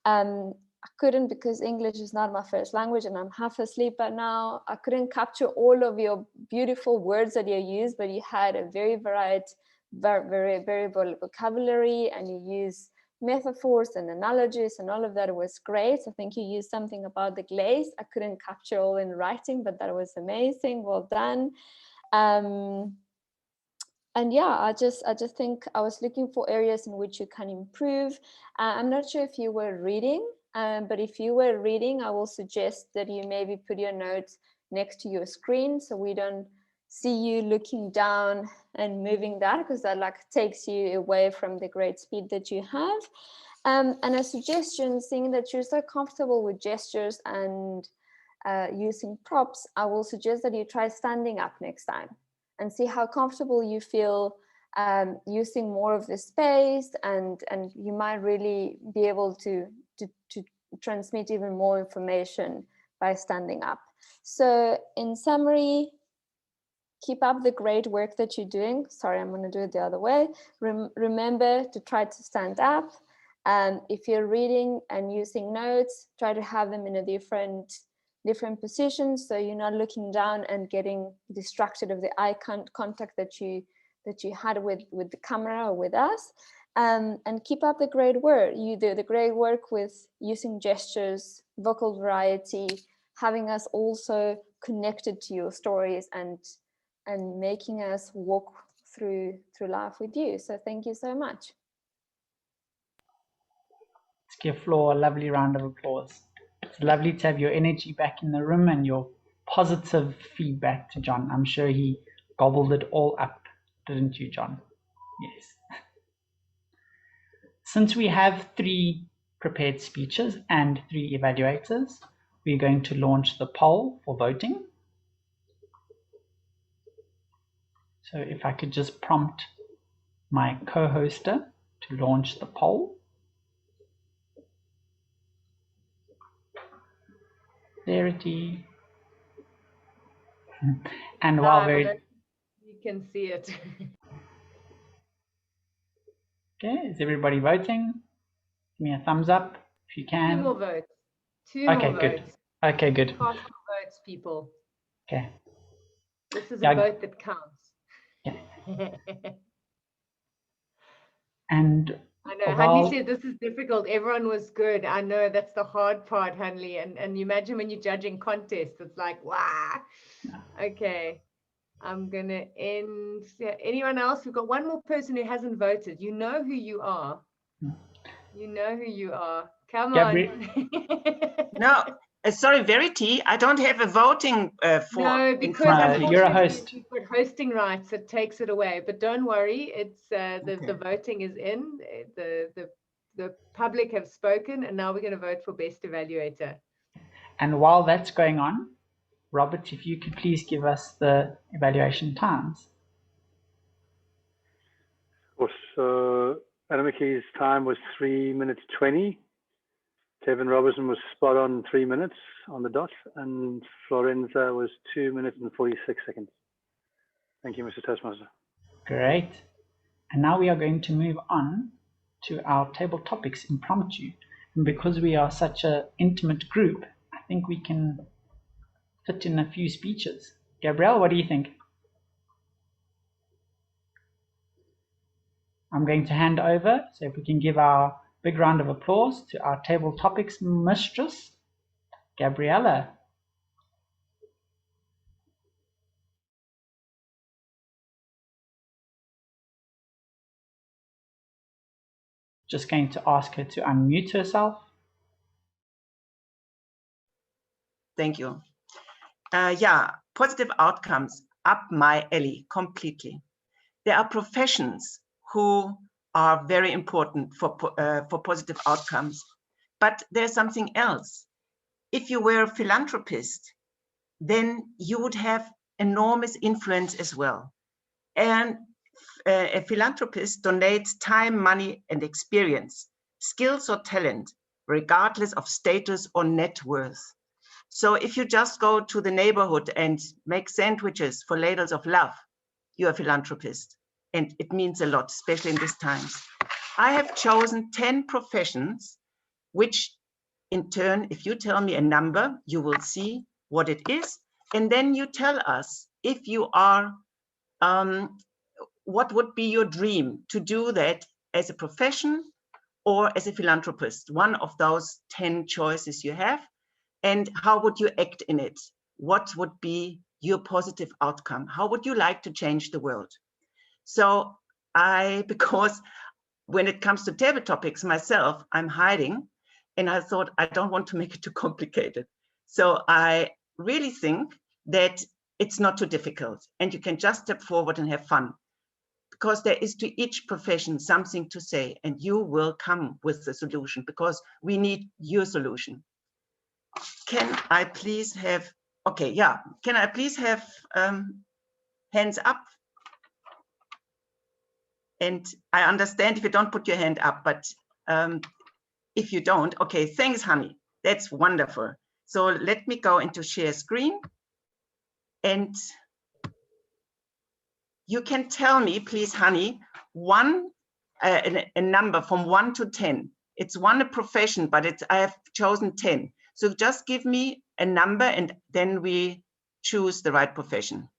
I couldn't, because English is not my first language and I'm half asleep right now, I couldn't capture all of your beautiful words that you used, but you had a very varied, very vocabulary, and you used metaphors and analogies and all of that. Was great. I think you used something about the glaze. I couldn't capture all in writing, but that was amazing. Well done. And yeah, I just think I was looking for areas in which you can improve. I'm not sure if you were reading, but if you were reading, I will suggest that you maybe put your notes next to your screen so we don't see you looking down and moving that, because that like takes you away from the great speed that you have. And a suggestion, seeing that you're so comfortable with gestures and using props, I will suggest that you try standing up next time and see how comfortable you feel using more of the space, and you might really be able to transmit even more information by standing up. So in summary, keep up the great work that you're doing. Sorry, I'm going to do it the other way. Remember to try to stand up. If you're reading and using notes, try to have them in a different positions, so you're not looking down and getting distracted of the eye contact that you had with the camera or with us. And keep up the great work. You do the great work with using gestures, vocal variety, having us also connected to your stories and making us walk through life with you. So thank you so much. Let's give Flo a lovely round of applause. It's lovely to have your energy back in the room and your positive feedback to John. I'm sure he gobbled it all up, didn't you, John? Yes. Since we have 3 prepared speeches and 3 evaluators, we're going to launch the poll for voting. So if I could just prompt my co-hoster to launch the poll. Verity. And while Verity, you can see it. okay, is everybody voting? Give me a thumbs up if you can. 2 more votes. 2 Okay, more good. votes. Okay, good. Cast your votes, people. Okay. This is Yeah. a vote that counts. Yeah. And I know, while, Hanley said this is difficult. Everyone was good. I know that's the hard part, Hanley. And you imagine when you're judging contests, it's like, wow. Okay. I'm going to end. Yeah, anyone else? We've got one more person who hasn't voted. You know who you are. You know who you are. Come on. No, sorry, Verity, I don't have a voting for. No, because you're a host. You've got hosting rights, it takes it away. But don't worry, it's the voting is in. The public have spoken, and now we're going to vote for best evaluator. And while that's going on, Robert, if you could please give us the evaluation times. Of course, so Anamika's time was 3 minutes 20. Kevin Robertson was spot on 3 minutes on the dot, and Florenza was 2 minutes and 46 seconds. Thank you, Mr. Toastmaster. Great. And now we are going to move on to our table topics impromptu. And because we are such an intimate group, I think we can fit in a few speeches. Gabrielle, what do you think? I'm going to hand over, so if we can give our big round of applause to our table topics mistress, Gabriella. Just going to ask her to unmute herself. Thank you. Yeah, positive outcomes up my alley completely. There are professions who are very important for positive outcomes, but there's something else. If you were a philanthropist, then you would have enormous influence as well. And a philanthropist donates time, money, and experience, skills or talent, regardless of status or net worth. So if you just go to the neighborhood and make sandwiches for ladles of love, you're a philanthropist. And it means a lot, especially in these times. I have chosen 10 professions, which in turn, if you tell me a number, you will see what it is. And then you tell us if you are, what would be your dream to do that as a profession or as a philanthropist, one of those 10 choices you have. And how would you act in it? What would be your positive outcome? How would you like to change the world? So because when it comes to table topics myself, I'm hiding, and I thought I don't want to make it too complicated. So I really think that it's not too difficult and you can just step forward and have fun, because there is to each profession something to say, and you will come with the solution because we need your solution. Can I please have, okay, yeah, can I please have hands up? And I understand if you don't put your hand up, but if you don't, okay, thanks, honey. That's wonderful. So let me go into share screen. And you can tell me, please, honey, a number from 1 to 10. It's one a profession, but I have chosen 10. So just give me a number and then we choose the right profession.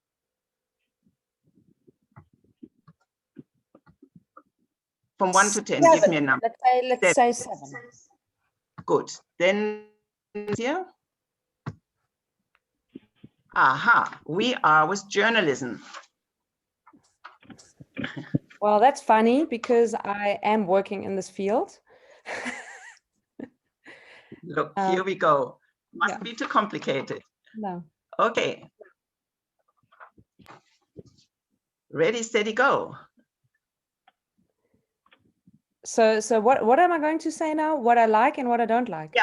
From 1 to 10, 7. give me a number. Let's say 7. Good. Then here. Aha, we are with journalism. Well, that's funny because I am working in this field. Look, here we go. Mustn't Yeah. be too complicated. No. Okay. Ready, steady, go. So what am I going to say now? What I like and what I don't like?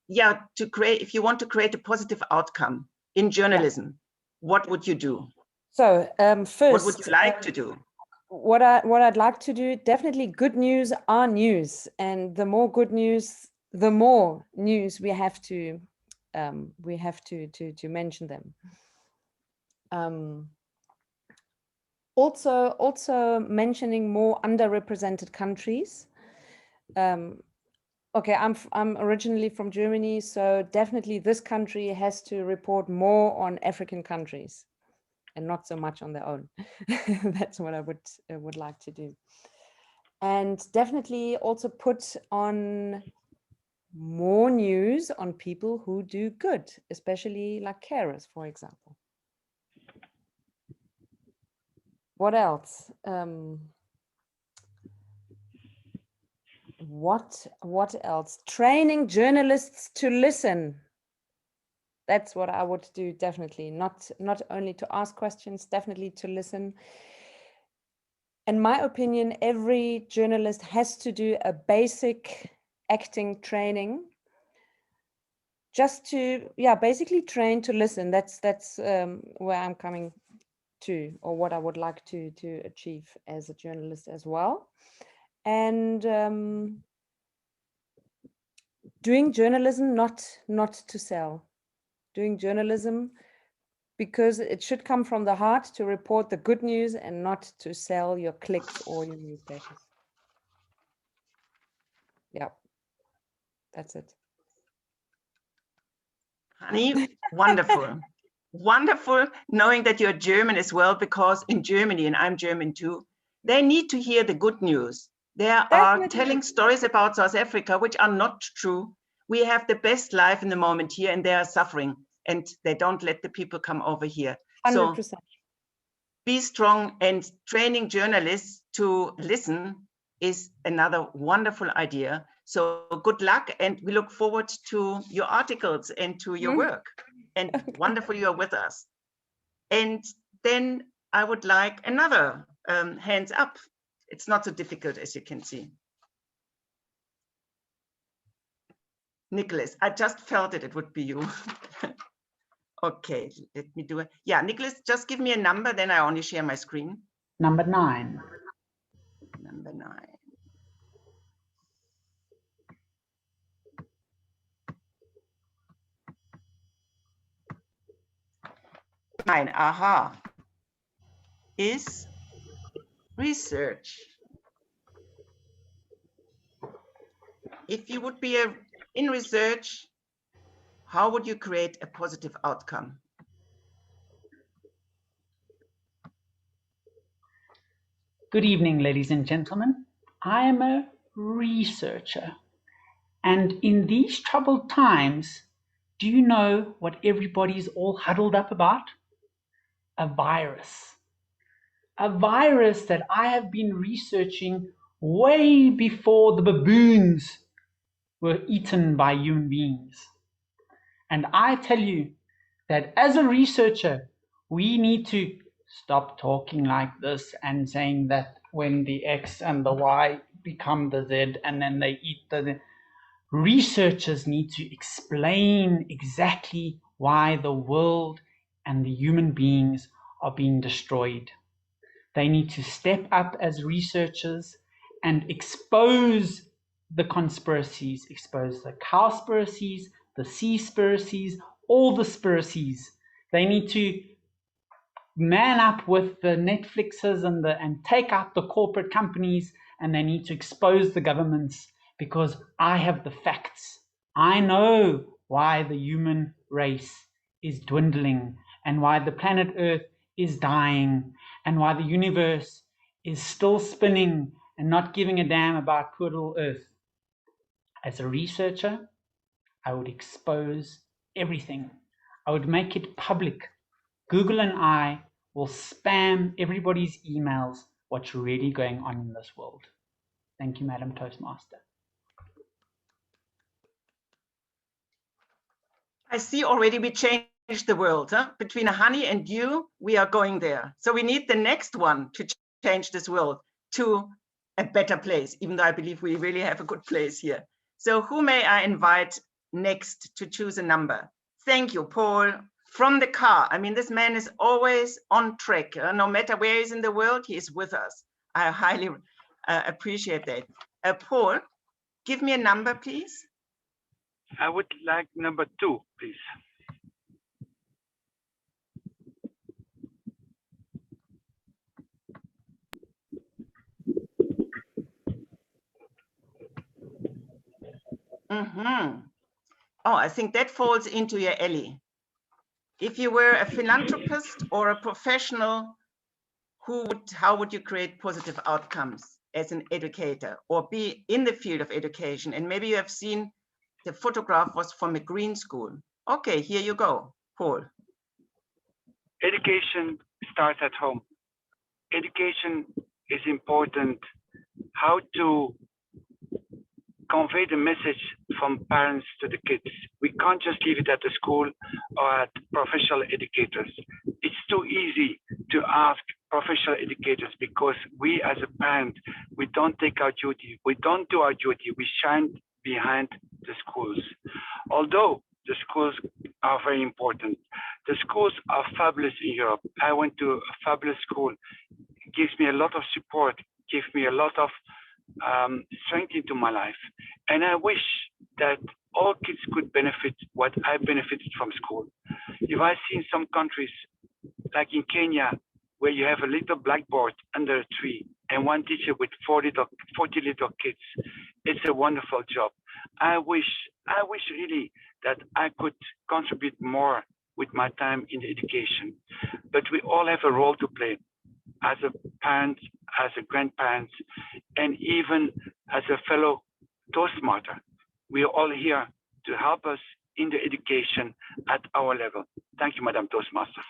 Yeah, to create, if you want to create a positive outcome in journalism, what would you do? So first, what would you like to do? What I'd like to do, definitely good news are news, and the more good news, the more news we have to mention them. Also mentioning more underrepresented countries. Okay, I'm originally from Germany, so definitely this country has to report more on African countries and not so much on their own. That's what I would like to do. And definitely also put on more news on people who do good, especially like carers, for example. What else? What else? Training journalists to listen. That's what I would do, definitely. Not only to ask questions, definitely to listen. In my opinion, every journalist has to do a basic acting training, just to, basically train to listen. That's where I'm coming to, or what I would like to achieve as a journalist as well. And doing journalism not to sell, doing journalism because it should come from the heart to report the good news and not to sell your clicks or your newspapers. Yeah, that's it. Honey, wonderful. Wonderful knowing that you're German as well, because in Germany, and I'm German too, they need to hear the good news. There are telling stories about South Africa which are not true. We have the best life in the moment here, and they are suffering, and they don't let the people come over here. 100%. So be strong, and training journalists to listen is another wonderful idea. So good luck, and we look forward to your articles and to your work. And wonderful you are with us. And then I would like another hands up. It's not so difficult, as you can see. Nicholas, I just felt it would be you. Okay, let me do it. Yeah, Nicholas, just give me a number, then I only share my screen. Number 9. Number 9. Aha, is research. If you would be in research, how would you create a positive outcome? Good evening, ladies and gentlemen. I am a researcher. And in these troubled times, do you know what everybody's all huddled up about? A virus. A virus that I have been researching way before the baboons were eaten by human beings. And I tell you that as a researcher, we need to stop talking like this and saying that when the X and the Y become the Z and then they eat the... Researchers need to explain exactly why the world and the human beings are being destroyed. They need to step up as researchers and expose the conspiracies, expose the cowspiracies, the seaspiracies, all the spiracies. They need to man up with the Netflixes and take out the corporate companies, and they need to expose the governments, because I have the facts. I know why the human race is dwindling, and why the planet Earth is dying, and why the universe is still spinning and not giving a damn about poor little Earth. As a researcher, I would expose everything. I would make it public. Google and I will spam everybody's emails what's really going on in this world. Thank you, Madam Toastmaster. I see already we changed the world. Huh? Between Honey and you, we are going there. So we need the next one to change this world to a better place, even though I believe we really have a good place here. So who may I invite next to choose a number? Thank you, Paul. From the car. I mean, this man is always on track. No matter where he is in the world, he is with us. I highly appreciate that. Paul, give me a number, please. I would like number 2, please. Mm-hmm. Oh, I think that falls into your alley. If you were a philanthropist or a professional, how would you create positive outcomes as an educator or be in the field of education? And maybe you have seen the photograph was from a green school. Okay, here you go, Paul. Education starts at home. Education is important. How to convey the message from parents to the kids. We can't just leave it at the school or at professional educators. It's too easy to ask professional educators because we as a parent, we don't take our duty. We don't do our duty. We shine behind the schools. Although the schools are very important. The schools are fabulous in Europe. I went to a fabulous school. It gives me a lot of support, gives me a lot of strength into my life. And I wish that all kids could benefit what I benefited from school. If I've seen some countries, like in Kenya, where you have a little blackboard under a tree and one teacher with 40 little kids, it's a wonderful job. I wish really that I could contribute more with my time in education. But we all have a role to play as a parent, as a grandparent, and even as a fellow Toastmaster. We are all here to help us in the education at our level. Thank you, Madam Toastmaster.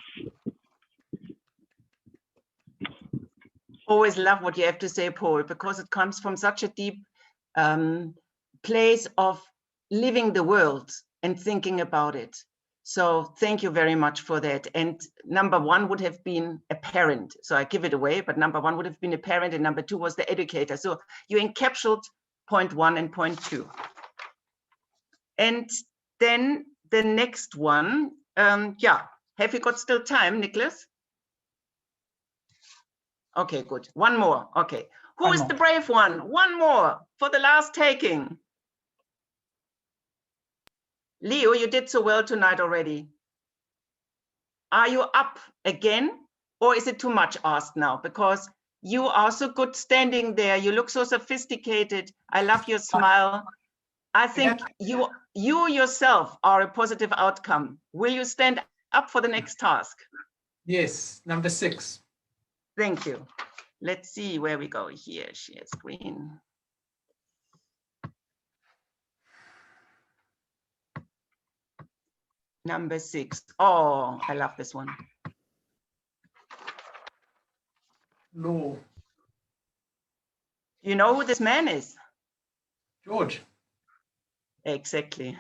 Always love what you have to say, Paul, because it comes from such a deep place of living the world and thinking about it. So thank you very much for that. And number 1 would have been a parent. So I give it away, but number 1 would have been a parent and number 2 was the educator. So you encapsulated point 1 and point 2. And then the next one, yeah, have you got still time, Nicholas? Okay, good. One more. Okay. Who is the brave one? One more for the last taking. Leo, you did so well tonight already. Are you up again? Or is it too much asked now? Because you are so good standing there. You look so sophisticated. I love your smile. I think you yourself are a positive outcome. Will you stand up for the next task? Yes, number 6. Thank you. Let's see where we go here. Share screen. Number 6. Oh, I love this one. Law. You know who this man is? George. Exactly.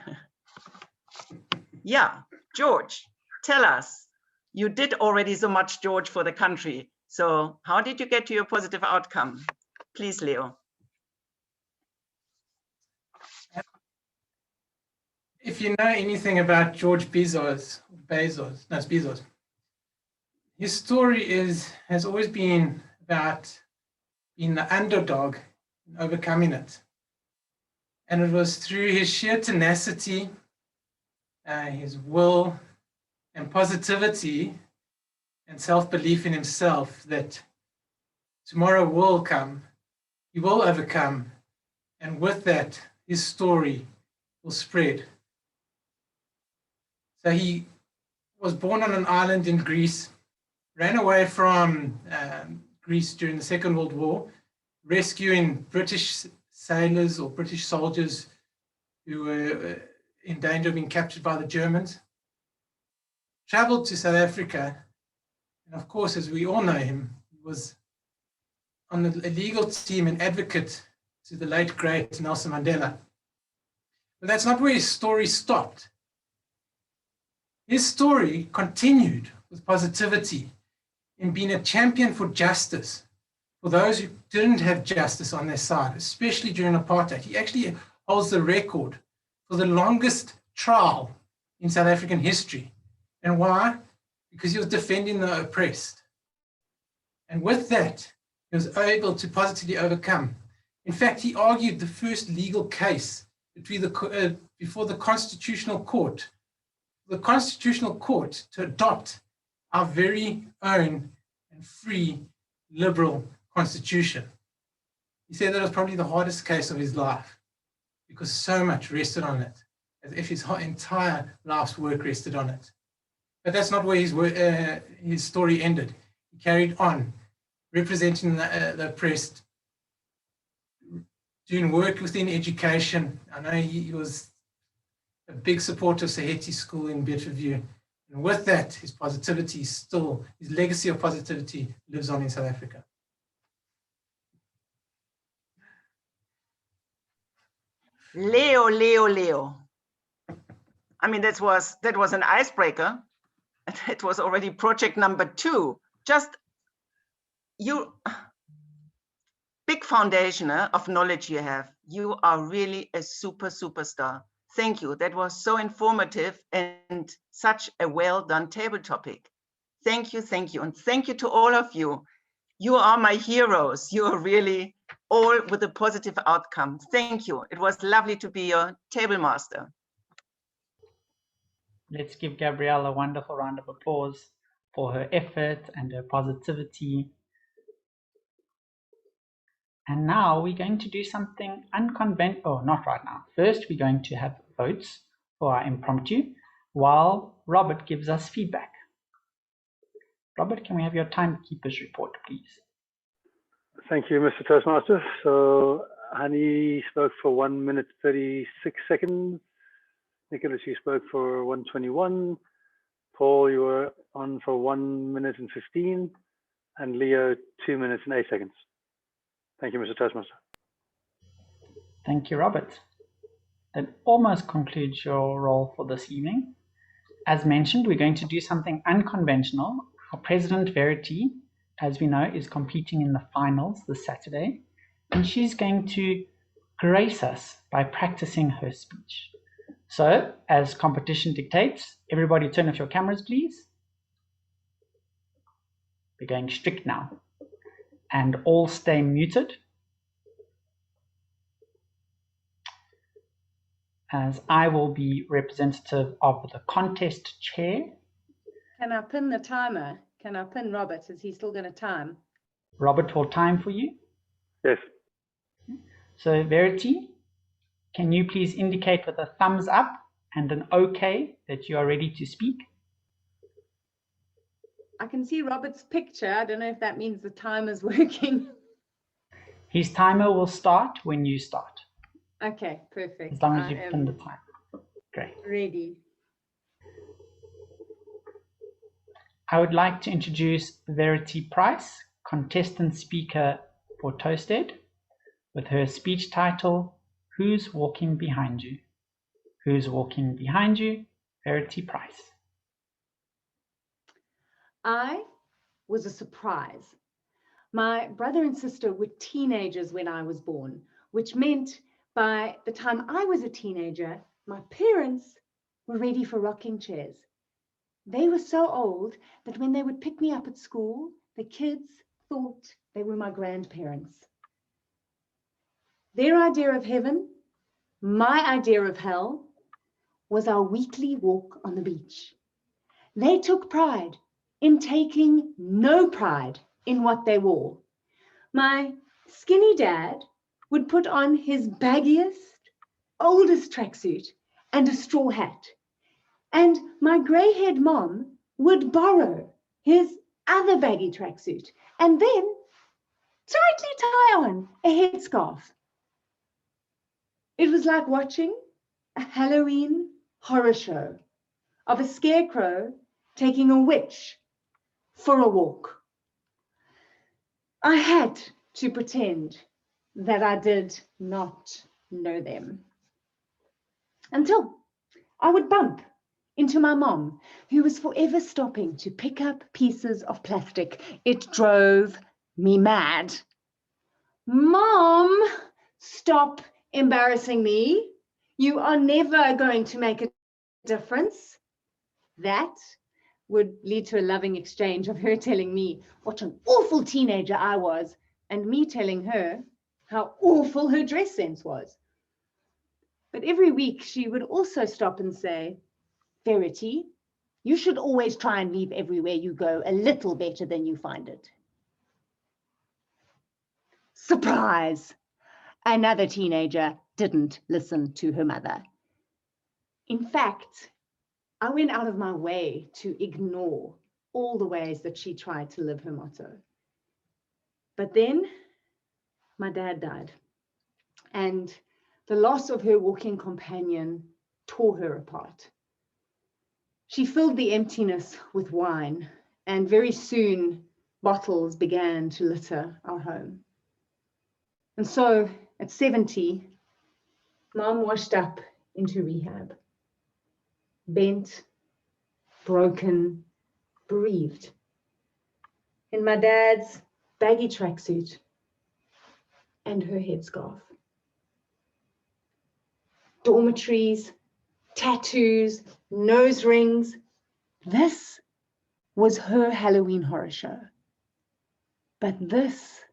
Yeah, George, tell us. You did already so much, George, for the country. So how did you get to your positive outcome? Please, Leo. If you know anything about George Bezos, his story has always been about being the underdog and overcoming it. And it was through his sheer tenacity, his will and positivity and self-belief in himself that tomorrow will come, he will overcome, and with that, his story will spread. So he was born on an island in Greece, ran away from Greece during the Second World War, rescuing British sailors or British soldiers who were in danger of being captured by the Germans. Traveled to South Africa, and of course, as we all know him, he was on the legal team and advocate to the late great Nelson Mandela. But that's not where his story stopped. His story continued with positivity in being a champion for justice for those who didn't have justice on their side, especially during apartheid. He actually holds the record for the longest trial in South African history. And why? Because he was defending the oppressed. And with that, he was able to positively overcome. In fact, he argued the first legal case before the Constitutional Court, to adopt our very own and free liberal constitution. He said that was probably the hardest case of his life because so much rested on it, as if his entire life's work rested on it. But that's not where his story ended. He carried on representing the oppressed, doing work within education. I know he was a big supporter of Saheti School in Bedfordview. And with that, his legacy of positivity lives on in South Africa. Leo. I mean, that was an icebreaker. It was already project number 2. Just you, big foundation of knowledge you have. You are really a superstar. Thank you. That was so informative and such a well done table topic. Thank you. And thank you to all of you. You are my heroes. You are really all with a positive outcome. Thank you. It was lovely to be your table master. Let's give Gabrielle a wonderful round of applause for her effort and her positivity. And now we're going to do something unconventional. Oh, not right now. First, we're going to have votes for our impromptu while Robert gives us feedback. Robert, can we have your timekeeper's report, please? Thank you, Mr. Toastmaster. So, Hani spoke for 1 minute 36 seconds. Nicholas, you spoke for 1:21. Paul, you were on for 1 minute and 15. And Leo, 2 minutes and 8 seconds. Thank you, Mr. Toastmaster. Thank you, Robert. That almost concludes your role for this evening. As mentioned, we're going to do something unconventional. Our president, Verity, as we know, is competing in the finals this Saturday, and she's going to grace us by practicing her speech. So, as competition dictates, everybody turn off your cameras, please. We're going strict now. And all stay muted, as I will be representative of the contest chair. Can I pin the timer? Can I pin Robert? Is he still going to time? Robert will time for you. Yes. So Verity, can you please indicate with a thumbs up and an OK that you are ready to speak? I can see Robert's picture. I don't know if that means the timer's working. His timer will start when you start. Okay, perfect. As long as you pin the timer. Great. Ready. I would like to introduce Verity Price, contestant speaker for Toasted, with her speech title, Who's Walking Behind You? Who's Walking Behind You? Verity Price. I was a surprise. My brother and sister were teenagers when I was born, which meant by the time I was a teenager, my parents were ready for rocking chairs. They were so old that when they would pick me up at school, the kids thought they were my grandparents. Their idea of heaven, my idea of hell, was our weekly walk on the beach. They took pride in taking no pride in what they wore. My skinny dad would put on his baggiest, oldest tracksuit and a straw hat. And my grey-haired mom would borrow his other baggy tracksuit. And then tightly tie on a headscarf. It was like watching a Halloween horror show of a scarecrow taking a witch for a walk. I had to pretend that I did not know them until I would bump into my mom, who was forever stopping to pick up pieces of plastic. It drove me mad. Mom, stop embarrassing me. You are never going to make a difference. That would lead to a loving exchange of her telling me what an awful teenager I was, and me telling her how awful her dress sense was. But every week she would also stop and say, Verity, you should always try and leave everywhere you go a little better than you find it. Surprise! Another teenager didn't listen to her mother. In fact, I went out of my way to ignore all the ways that she tried to live her motto. But then my dad died, and the loss of her walking companion tore her apart. She filled the emptiness with wine, and very soon bottles began to litter our home. And so at 70, Mom washed up into rehab, bent, broken, bereaved, in my dad's baggy tracksuit and her headscarf. Dormitories, tattoos, nose rings. This was her Halloween horror show. But this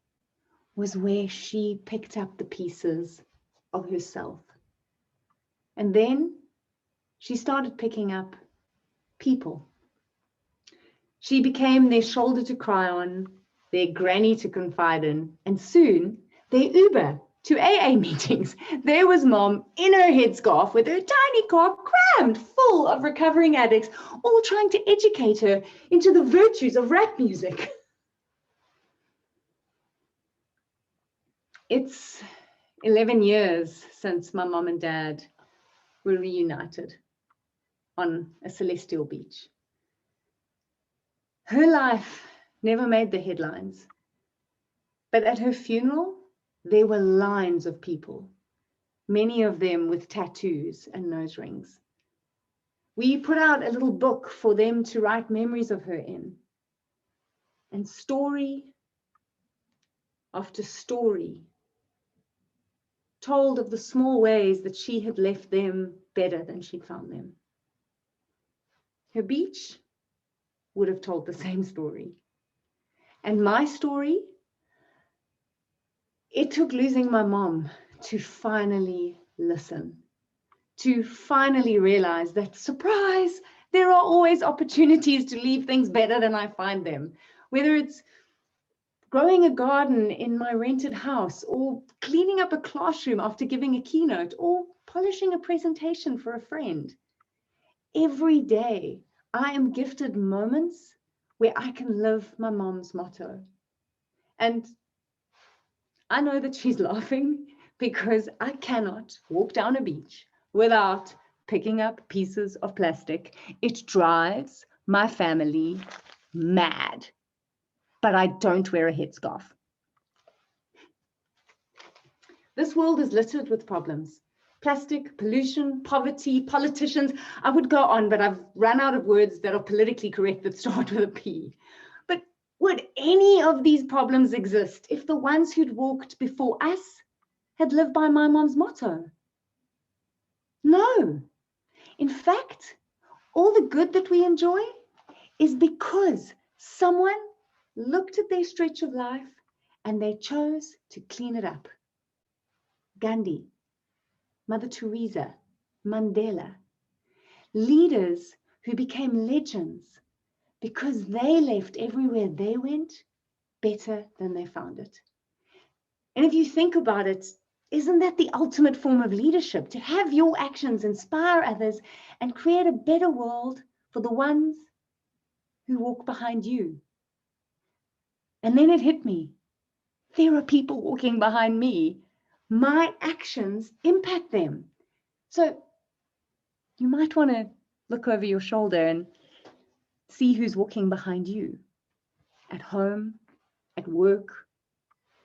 was where she picked up the pieces of herself. And then she started picking up people. She became their shoulder to cry on, their granny to confide in, and soon their Uber to AA meetings. There was Mom in her headscarf with her tiny car crammed full of recovering addicts, all trying to educate her into the virtues of rap music. It's 11 years since my mom and dad were reunited on a celestial beach. Her life never made the headlines, but at her funeral, there were lines of people, many of them with tattoos and nose rings. We put out a little book for them to write memories of her in. And story after story told of the small ways that she had left them better than she'd found them. Her beach would have told the same story. And my story, it took losing my mom to finally listen, to finally realize that, surprise, there are always opportunities to leave things better than I find them. Whether it's growing a garden in my rented house, or cleaning up a classroom after giving a keynote, or polishing a presentation for a friend. Every day, I am gifted moments where I can live my mom's motto. And I know that she's laughing because I cannot walk down a beach without picking up pieces of plastic. It drives my family mad, but I don't wear a headscarf. This world is littered with problems. Plastic, pollution, poverty, politicians. I would go on, but I've run out of words that are politically correct that start with a P. But would any of these problems exist if the ones who'd walked before us had lived by my mom's motto? No. In fact, all the good that we enjoy is because someone looked at their stretch of life and they chose to clean it up. Gandhi, Mother Teresa, Mandela, leaders who became legends because they left everywhere they went better than they found it. And if you think about it, isn't that the ultimate form of leadership? To have your actions inspire others and create a better world for the ones who walk behind you. And then it hit me. there are people walking behind me. My actions impact them. So you might want to look over your shoulder and see who's walking behind you at home, at work,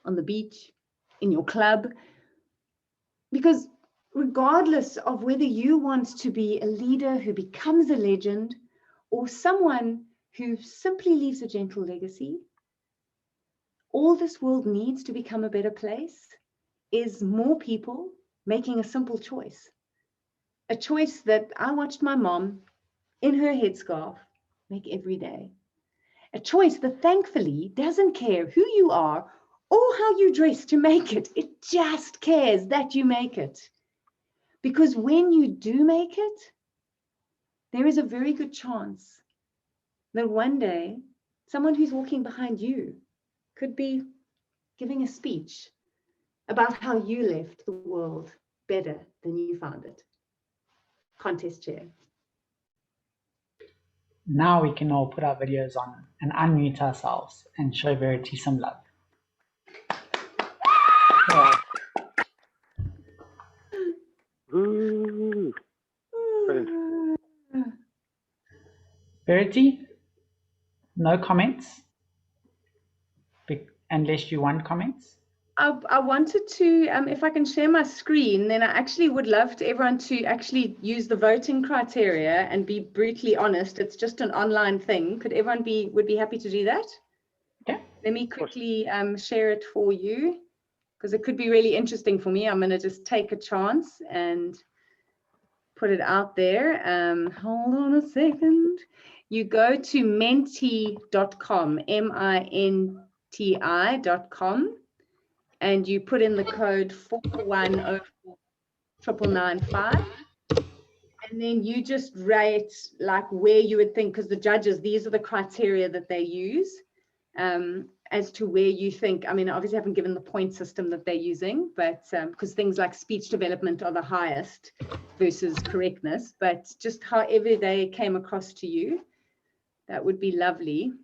on the beach, in your club. Because regardless of whether you want to be a leader who becomes a legend or someone who simply leaves a gentle legacy, all this world needs to become a better place is more people making a simple choice. A choice that I watched my mom in her headscarf make every day. A choice that thankfully doesn't care who you are or how you dress to make it. It just cares that you make it. Because when you do make it, there is a very good chance that one day someone who's walking behind you could be giving a speech about how you left the world better than you found it. Contest chair. Now we can all put our videos on and unmute ourselves and show Verity some love. Ooh. Brilliant. Verity, no comments, unless you want comments. I wanted to, if I can share my screen, then I actually would love to everyone to actually use the voting criteria and be brutally honest. It's just an online thing. Could everyone would be happy to do that? Yeah. Let me quickly share it for you, because it could be really interesting for me. I'm going to just take a chance and put it out there. Hold on a second. You go to menti.com, MINTI.com, and you put in the code 4104995. And then you just rate like where you would think, because the judges, these are the criteria that they use. As to where you think, I mean, obviously I haven't given the point system that they're using, but because things like speech development are the highest versus correctness, but just however they came across to you, that would be lovely.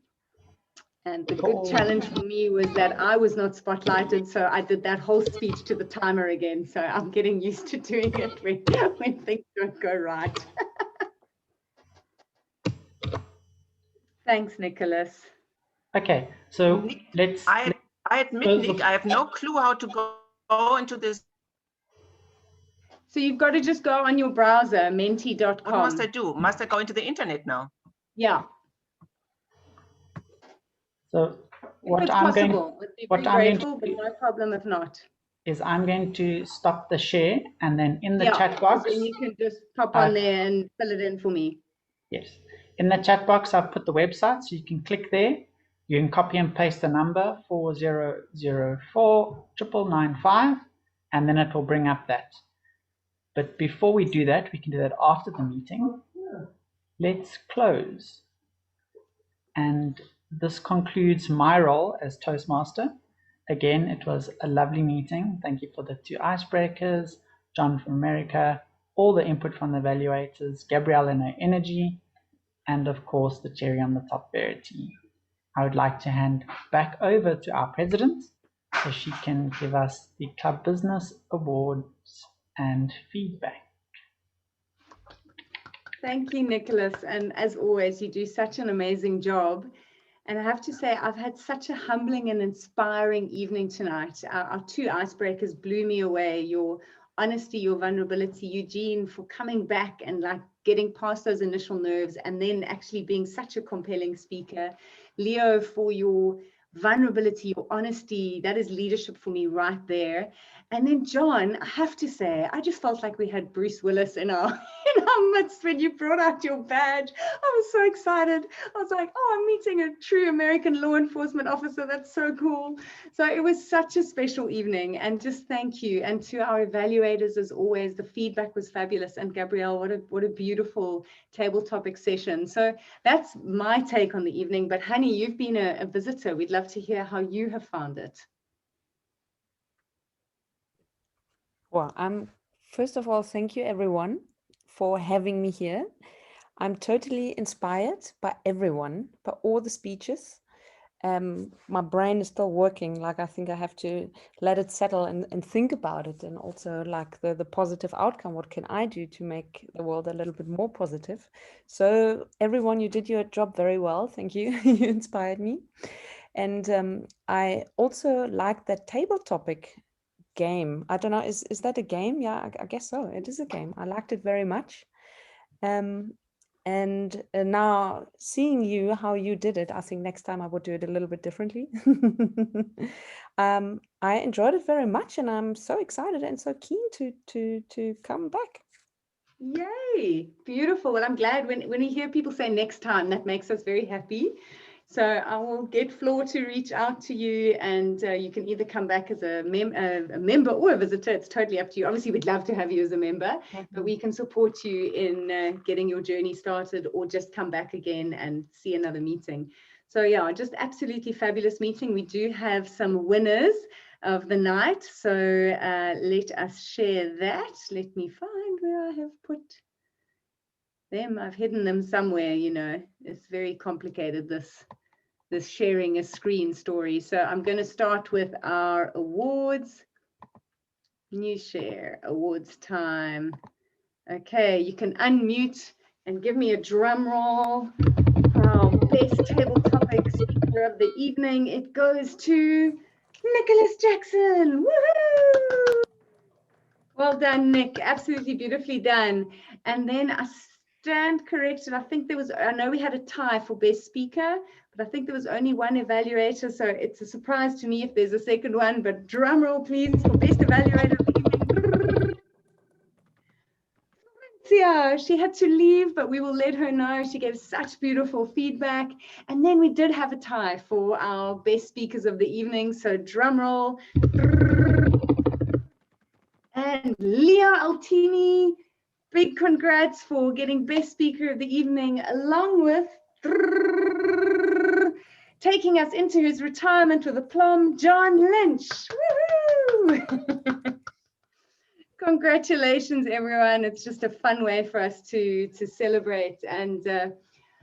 And the good challenge for me was that I was not spotlighted, so I did that whole speech to the timer again. So I'm getting used to doing it when things don't go right. Thanks, Nicholas. Okay, so Nick, let's. I admit, Nick, I have no clue how to go into this. So you've got to just go on your browser, menti.com. What must I do? Must I go into the internet now? Yeah. So what I'm going to do, no problem if not. Is I'm going to stop the share, and then in the chat box. box. Then you can just pop on there and fill it in for me. Yes. In the chat box, I've put the website, so you can click there. You can copy and paste the number 40049995, and then it will bring up that. But before we do that, we can do that after the meeting. Let's close. And this concludes my role as Toastmaster. Again, it was a lovely meeting. Thank you for the 2 icebreakers, John from America, all the input from the evaluators, Gabrielle and her energy, and of course the cherry on the top, Verity. I would like to hand back over to our president so she can give us the Club Business Awards and feedback. Thank you, Nicholas. And as always, you do such an amazing job. And I have to say, I've had such a humbling and inspiring evening tonight. Our 2 icebreakers blew me away. Your honesty, your vulnerability, Eugene, for coming back and like getting past those initial nerves and then actually being such a compelling speaker. Leo, for your vulnerability, your honesty, that is leadership for me right there. And then John, I have to say, I just felt like we had Bruce Willis in our midst when you brought out your badge. I was so excited. I was like, oh, I'm meeting a true American law enforcement officer. That's so cool. So it was such a special evening, and just thank you. And to our evaluators, as always, the feedback was fabulous. And Gabrielle, what a beautiful table topic session. So that's my take on the evening. But Honey, you've been a visitor. We'd love to hear how you have found it. Well, first of all, thank you everyone for having me here. I'm totally inspired by everyone, by all the speeches. my brain is still working. Like, I think I have to let it settle and think about it, and also like the positive outcome. What can I do to make the world a little bit more positive? So everyone, you did your job very well. Thank you. You inspired me. And I also like that table topic game. I don't know, is that a game? Yeah, I guess so. It is a game. I liked it very much. And now seeing you, how you did it, I think next time I would do it a little bit differently. I enjoyed it very much, and I'm so excited and so keen to come back. Yay, beautiful. Well, I'm glad when we hear people say next time, that makes us very happy. So I will get Floor to reach out to you, and you can either come back as a member or a visitor. It's totally up to you. Obviously, we'd love to have you as a member, but we can support you in getting your journey started, or just come back again and see another meeting. So yeah, just absolutely fabulous meeting. We do have some winners of the night. So let us share that. Let me find where I have put them. I've hidden them somewhere, you know. It's very complicated, this sharing a screen story. So I'm going to start with our awards. New share, awards time. Okay, you can unmute and give me a drum roll. Our best table topic speaker of the evening. It goes to Nicholas Jackson. Woohoo! Well done, Nick. Absolutely beautifully done. And then I stand corrected. I know we had a tie for best speaker, but I think there was only one evaluator. So it's a surprise to me if there's a second one, but drum roll, please, for best evaluator of the evening. Yeah, she had to leave, but we will let her know. She gave such beautiful feedback. And then we did have a tie for our best speakers of the evening. So drum roll. And Leah Altini, big congrats for getting best speaker of the evening, along with taking us into his retirement with aplomb, John Lynch. Woohoo! Congratulations, everyone. It's just a fun way for us to celebrate, and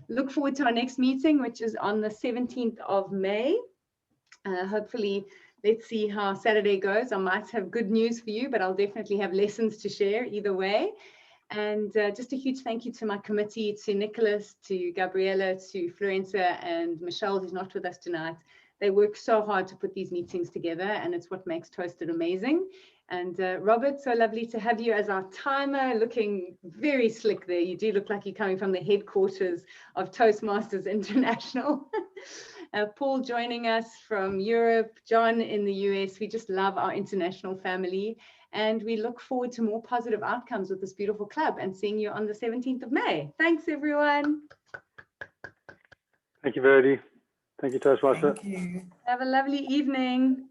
look forward to our next meeting, which is on the 17th of May. Hopefully, let's see how Saturday goes. I might have good news for you, but I'll definitely have lessons to share either way. And just a huge thank you to my committee, to Nicholas, to Gabriella, to Florenza, and Michelle, who's not with us tonight. They work so hard to put these meetings together, and it's what makes Toasted amazing. And Robert, so lovely to have you as our timer, looking very slick there. You do look like you're coming from the headquarters of Toastmasters International. Paul joining us from Europe, John in the US. We just love our international family, and we look forward to more positive outcomes with this beautiful club, and seeing you on the 17th of May. Thanks, everyone. Thank you, Verity. Thank you, Toastmaster. Thank you. Have a lovely evening.